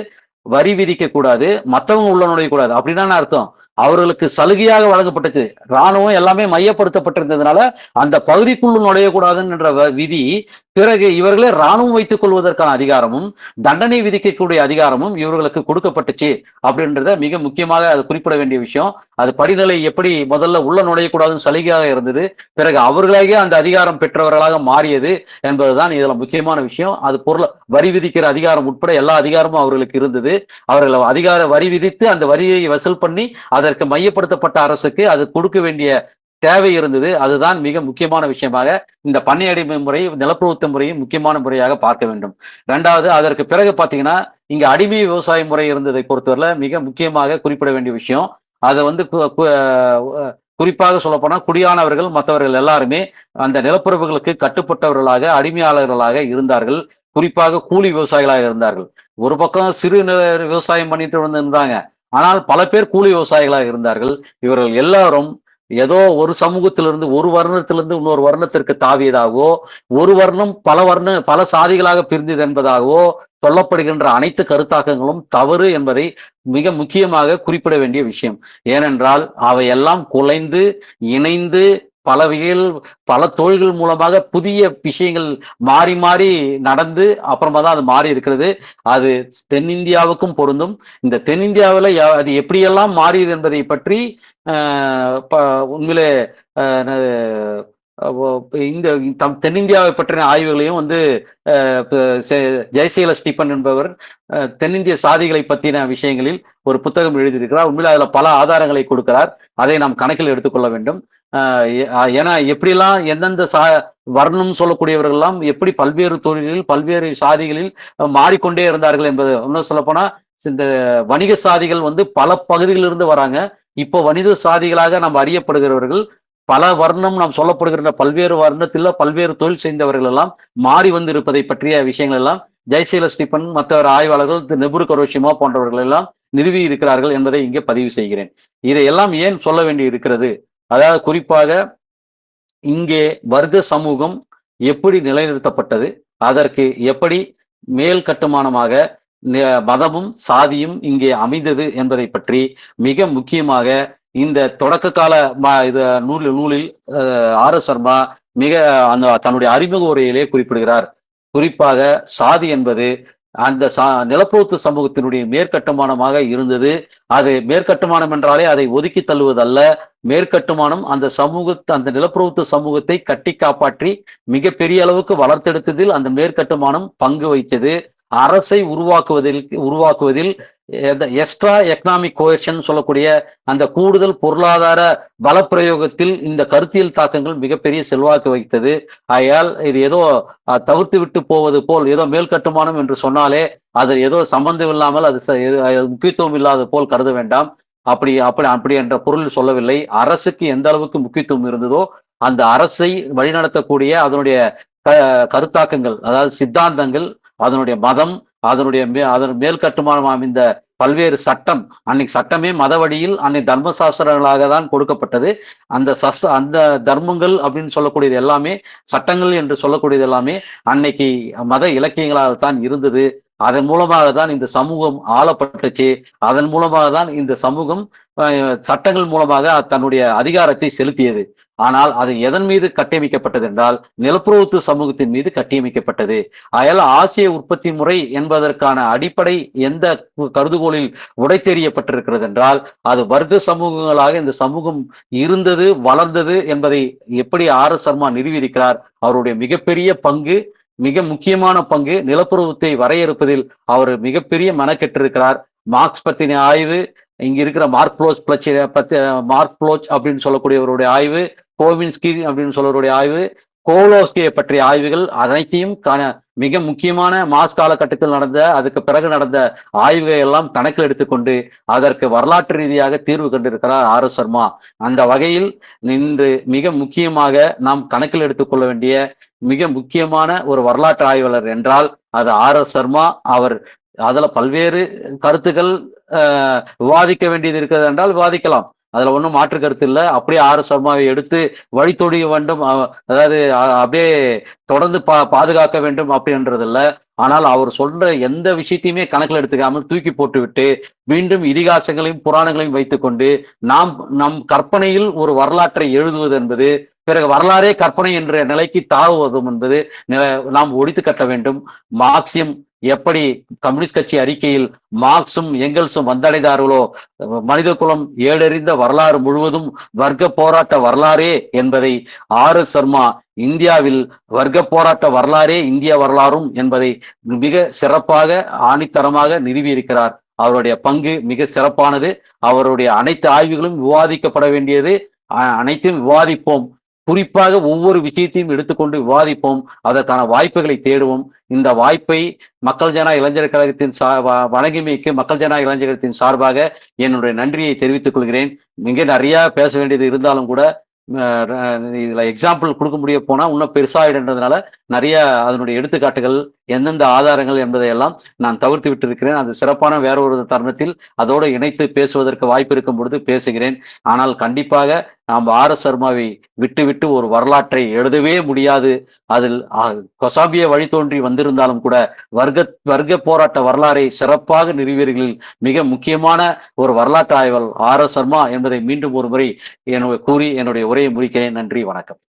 வரி விதிக்க கூடாது, மற்றவங்க உள்ள நுழையக்கூடாது. அப்படின்னா அர்த்தம் அவர்களுக்கு சலுகையாக வழங்கப்பட்டுச்சு. ராணுவம் எல்லாமே மையப்படுத்தப்பட்டிருந்ததுனால அந்த பகுதிக்குள்ள நுழையக்கூடாதுன்ற விதி பிறகு இவர்களே ராணுவம் வைத்துக் கொள்வதற்கான அதிகாரமும் தண்டனை விதிக்கக்கூடிய அதிகாரமும் இவர்களுக்கு கொடுக்கப்பட்டுச்சு அப்படின்றத மிக முக்கியமாக அது குறிப்பிட வேண்டிய விஷயம். அது படிநிலை எப்படி முதல்ல உள்ள நுழையக்கூடாதுன்னு சலுகையாக இருந்தது, பிறகு அவர்களாக அந்த அதிகாரம் பெற்றவர்களாக மாறியது என்பதுதான் இதுல முக்கியமான விஷயம். அது வரி விதிக்கிற அதிகாரம் உட்பட எல்லா அதிகாரமும் அவர்களுக்கு இருந்தது. அவர்கள் வரி விதித்து அந்த வரியை வசூல் பண்ணி அதற்கு மையப்படுத்தப்பட்ட அரசுக்கு அது கொடுக்க வேண்டிய தேவை இருந்தது. அதுதான் மிக முக்கியமான விஷயமாக இந்த பண்ணை அடிமை முறை நிலப்பிரபுத்துவ முறையும் முக்கியமான முறையாக பார்க்க வேண்டும். 2வது அதற்கு பிறகு பாத்தீங்கன்னா இங்க அடிமை விவசாய முறை இருந்ததை பொறுத்தவரை மிக முக்கியமாக குறிப்பிட வேண்டிய விஷயம். அதை வந்து குறிப்பாக சொல்லப்போனா குடியானவர்கள் மற்றவர்கள் எல்லாருமே அந்த நிலப்பரப்புகளுக்கு கட்டுப்பட்டவர்களாக, அடிமையாளர்களாக இருந்தார்கள். குறிப்பாக கூலி விவசாயிகளாக இருந்தார்கள். ஒரு பக்கம் சிறு நில விவசாயம் பண்ணிட்டு இருந்தாங்க. ஆனால் பல பேர் கூலி விவசாயிகளாக இருந்தார்கள். இவர்கள் எல்லாரும் ஏதோ ஒரு சமூகத்திலிருந்து ஒரு வர்ணத்திலிருந்து இன்னொரு வர்ணத்திற்கு தாவியதாகவோ, ஒரு வர்ணம் பல சாதிகளாக பிரிந்தது என்பதாகவோ சொல்லப்படுகின்ற அனைத்து கருத்தாக்கங்களும் தவறு என்பதை மிக முக்கியமாக குறிப்பிட வேண்டிய விஷயம். ஏனென்றால் அவையெல்லாம் குலைந்து, இணைந்து பல வகையில் பல தொழில்கள் மூலமாக புதிய விஷயங்கள் மாறி மாறி நடந்து அப்புறமா தான் அது மாறி இருக்கிறது. அது தென்னிந்தியாவுக்கும் பொருந்தும். இந்த தென்னிந்தியாவுல அது எப்படியெல்லாம் மாறியது என்பதை பற்றி உண்மையிலே என்னது இந்த தென்னிந்தியாவை பற்றின ஆய்வுகளையும் வந்து ஜெயசீல ஸ்டீபன் என்பவர் தென்னிந்திய சாதிகளை பற்றின விஷயங்களில் ஒரு புத்தகம் எழுதியிருக்கிறார். உண்மையில அதுல பல ஆதாரங்களை கொடுக்கிறார். அதை நாம் கணக்கில் எடுத்துக்கொள்ள வேண்டும். ஏன்னா எப்படிலாம் எந்தெந்த வர்ணம் சொல்லக்கூடியவர்கள் எல்லாம் எப்படி பல்வேறு தொழில்களில் பல்வேறு சாதிகளில் மாறிக்கொண்டே இருந்தார்கள் என்பது. இன்னும் சொல்ல போனா இந்த வணிக சாதிகள் வந்து பல பகுதிகளிலிருந்து வராங்க. இப்போ வணிக சாதிகளாக நாம் அறியப்படுகிறவர்கள் பல வர்ணம் நாம் சொல்லப்படுகின்ற பல்வேறு வர்ணத்தில் பல்வேறு தொழில் செய்தவர்கள் எல்லாம் மாறி வந்து இருப்பதை பற்றிய விஷயங்கள் எல்லாம் ஜெயசீல ஸ்டீபன் மற்ற ஆய்வாளர்கள் நெபுரு கரோஷிமா போன்றவர்கள் எல்லாம் நிறுவி இருக்கிறார்கள் என்பதை இங்கே பதிவு செய்கிறேன். இதையெல்லாம் ஏன் சொல்ல வேண்டி இருக்கிறது? அதாவது குறிப்பாக இங்கே வர்க்க சமூகம் எப்படி நிலைநிறுத்தப்பட்டது, அதற்கு எப்படி மேல் கட்டுமானமாக மதமும் சாதியும் இங்கே அமைந்தது என்பதை பற்றி மிக முக்கியமாக இந்த தொடக்க கால நூலில் ஆர்.எஸ். சர்மா மிக அந்த தன்னுடைய அறிமுக உரையிலே குறிப்பிடுகிறார். குறிப்பாக சாதி என்பது அந்த நிலப்பரத்து சமூகத்தினுடைய மேற்கட்டுமானமாக இருந்தது. அது மேற்கட்டுமானம் என்றாலே அதை ஒதுக்கி தள்ளுவதல்ல. மேற்கட்டுமானம் அந்த நிலப்பரத்து சமூகத்தை கட்டி காப்பாற்றி மிகப்பெரிய அளவுக்கு வளர்த்தெடுத்ததில் அந்த மேற்கட்டுமானம் பங்கு வகித்தது. அரசை உருவாக்குவதில் எக்ஸ்ட்ரா எக்கனாமிக் கோஹெஷன் சொல்லக்கூடிய அந்த கூடுதல் பொருளாதார பலப்பிரயோகத்தில் இந்த கருத்தியல் தாக்கங்கள் மிகப்பெரிய செல்வாக்கு வகித்தது. ஆகையால் இது ஏதோ தவிர்த்து விட்டு போவது போல் ஏதோ மேல் கட்டுமானம் என்று சொன்னாலே அது ஏதோ சம்பந்தம் இல்லாமல் அது முக்கியத்துவம் இல்லாத போல் கருத வேண்டாம். அப்படி என்ற பொருள் சொல்லவில்லை. அரசுக்கு எந்த அளவுக்கு முக்கியத்துவம் இருந்ததோ அந்த அரசை வழிநடத்தக்கூடிய அதனுடைய கருத்தாக்கங்கள், அதாவது சித்தாந்தங்கள், அதனுடைய மதம், அதன் மேல் கட்டுமானம் அமைந்த பல்வேறு சட்டம், அன்னைக்கு சட்டமே மத வழியில் அன்னைக்கு தர்மசாஸ்திரங்களாக தான் கொடுக்கப்பட்டது. அந்த தர்மங்கள் அப்படின்னு சொல்லக்கூடியது எல்லாமே, சட்டங்கள் என்று சொல்லக்கூடியது எல்லாமே அன்னைக்கு மத இலக்கியங்களாக தான் இருந்தது. அதன் மூலமாக தான் இந்த சமூகம் ஆளப்பட்டுச்சு. அதன் மூலமாக தான் இந்த சமூகம் சட்டங்கள் மூலமாக தன்னுடைய அதிகாரத்தை செலுத்தியது. ஆனால் அது எதன் மீது கட்டமைக்கப்பட்டது என்றால் நிலப்பரத்து சமூகத்தின் மீது கட்டியமைக்கப்பட்டது. அயல் ஆசிய உற்பத்தி முறை என்பதற்கான அடிப்படை எந்த கருதுகோளில் உடைத்தெறியப்பட்டிருக்கிறது என்றால் அது வர்க்க சமூகங்களாக இந்த சமூகம் இருந்தது, வளர்ந்தது என்பதை எப்படி ஆர்.எஸ். சர்மா நிறுவியிருக்கிறார். அவருடைய மிகப்பெரிய பங்கு, மிக முக்கியமான பங்கு நிலப்பரத்தை வரையறுப்பதில் அவர் மிகப்பெரிய மெனக்கெட்டிருக்கிறார். மார்க்ஸ் பத்தின ஆய்வு, இங்க இருக்கிற மார்க் ப்ளோச் அப்படின்னு சொல்லக்கூடியவருடைய ஆய்வு, கோவின்ஸ்கி அப்படின்னு சொல்லவருடைய ஆய்வு, கோலோஸ்கியை பற்றிய ஆய்வுகள் அனைத்தையும் மிக முக்கியமான மாஸ் காலகட்டத்தில் நடந்த அதுக்கு பிறகு நடந்த ஆய்வுகளை எல்லாம் கணக்கில் எடுத்துக்கொண்டு அதற்கு வரலாற்று ரீதியாக தீர்வு கண்டிருக்கிறார் ஆர்.எஸ். சர்மா. அந்த வகையில் இன்று மிக முக்கியமாக நாம் கணக்கில் எடுத்துக்கொள்ள வேண்டிய மிக முக்கியமான ஒரு வரலாற்று ஆய்வாளர் என்றால் அது ஆர்.எஸ். சர்மா. அவர் அதுல பல்வேறு கருத்துக்கள் விவாதிக்க வேண்டியது இருக்கிறது என்றால் விவாதிக்கலாம். அதுல ஒன்றும் மாற்று கருத்து இல்லை. அப்படியே ஆர்.எஸ். சர்மாவை எடுத்து வழித்தொடிய வேண்டும், அதாவது அப்படியே தொடர்ந்து பாதுகாக்க வேண்டும் அப்படின்றது இல்லை. ஆனால் அவர் சொல்ற எந்த விஷயத்தையுமே கணக்கில் எடுத்துக்காமல் தூக்கி போட்டுவிட்டு மீண்டும் இதிகாசங்களையும் புராணங்களையும் வைத்துக்கொண்டு நம் கற்பனையில் ஒரு வரலாற்றை எழுதுவது என்பது, பிறகு வரலாறே கற்பனை என்ற நிலைக்கு தாவுவதும் என்பது நாம் ஒழித்து கட்ட வேண்டும். மார்க்சியம் எப்படி கம்யூனிஸ்ட் கட்சி அறிக்கையில் மார்க்சும் எங்கெல்ஸும் வந்தடைந்தார்களோ, மனித குலம் ஏடறிந்த வரலாறு முழுவதும் வர்க்க போராட்ட வரலாறே என்பதை ஆர்.எஸ். சர்மா இந்தியாவில் வர்க்க போராட்ட வரலாறே இந்திய வரலாறும் என்பதை மிக சிறப்பாக ஆணித்தரமாக நிறுவியிருக்கிறார். அவருடைய பங்கு மிக சிறப்பானது. அவருடைய அனைத்து ஆய்வுகளும் விவாதிக்கப்பட வேண்டியது. அனைத்தையும் விவாதிப்போம். குறிப்பாக ஒவ்வொரு விஷயத்தையும் எடுத்துக்கொண்டு விவாதிப்போம். அதற்கான வாய்ப்புகளை தேடுவோம். இந்த வாய்ப்பை மக்கள் ஜன இளைஞர் கழகத்தின் வணங்கிமைக்கு மக்கள் ஜன இளைஞரகத்தின் சார்பாக என்னுடைய நன்றியை தெரிவித்துக் கொள்கிறேன். மிக நிறைய பேச வேண்டியது இருந்தாலும் கூட இதுல எக்ஸாம்பிள் கொடுக்க முடிய போனா இன்னும் பெருசாயிடுன்றதுனால நிறைய அதனுடைய எடுத்துக்காட்டுகள் எந்தெந்த ஆதாரங்கள் என்பதை எல்லாம் நான் தவிர்த்து விட்டு இருக்கிறேன். அது சிறப்பான வேற ஒரு தருணத்தில் அதோடு இணைத்து பேசுவதற்கு வாய்ப்பு இருக்கும் பொழுது பேசுகிறேன். ஆனால் கண்டிப்பாக நாம் ஆர்.எஸ். சர்மாவை விட்டுவிட்டு ஒரு வரலாற்றை எழுதவே முடியாது. அதில் கொசாம்பிய வழித்தோன்றி வந்திருந்தாலும் கூட வர்க்க போராட்ட வரலாறை சிறப்பாக நிறுவியர்களில் மிக முக்கியமான ஒரு வரலாற்று ஆய்வாளர் ஆர்.எஸ். சர்மா என்பதை மீண்டும் ஒரு முறை கூறி என்னுடைய உரையை முடிக்கிறேன். நன்றி, வணக்கம்.